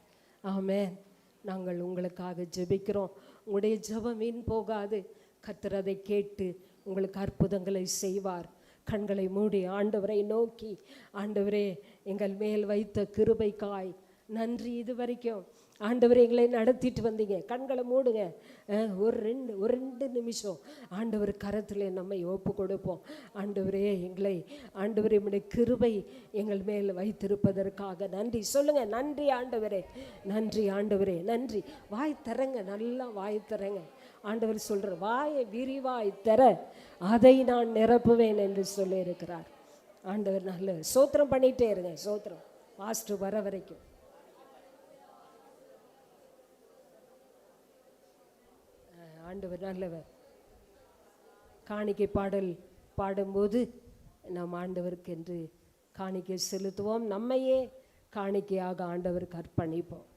ஆமென். நாங்கள் உங்களுக்காக ஜெபிக்கிறோம். உங்களுடைய ஜெபம் வீண் போகாது. கர்த்தர் அதை கேட்டு உங்களுக்கு அற்புதங்களை செய்வார். கண்களை மூடி ஆண்டவரை நோக்கி, ஆண்டவரே எங்கள் மேல் வைத்த கிருபைக்காய் நன்றி. இது வரைக்கும் ஆண்டவரே எங்களை நடத்திட்டு வந்தீங்க. கண்களை மூடுங்க. ஒரு ரெண்டு நிமிஷம் ஆண்டவர் கரத்தில் நம்மை ஒப்பு கொடுப்போம். ஆண்டவரே எங்களை, ஆண்டவரே உம்முடைய கிருபை எங்கள் மேல் வைத்திருப்பதற்காக நன்றி சொல்லுங்க. நன்றி ஆண்டவரே, நன்றி ஆண்டவரே, நன்றி. வாய் தரங்க, நல்லா வாய் தரங்க. ஆண்டவர் சொல்ற, வாயை விரிவாய் தர அதை நான் நிரப்புவேன் என்று சொல்லி இருக்கிறார். ஆண்டவர் நல்ல சோத்திரம் பண்ணிட்டே இருங்க. சோத்திரம் பாஸ்டர் வர வரைக்கும். ஆண்டவர் நல்லவர். காணிக்கை பாடல் பாடும்போது நாம் ஆண்டவருக்கு என்று காணிக்கை செலுத்துவோம். நம்மையே காணிக்கையாக ஆண்டவருக்கு அர்ப்பணிப்போம்.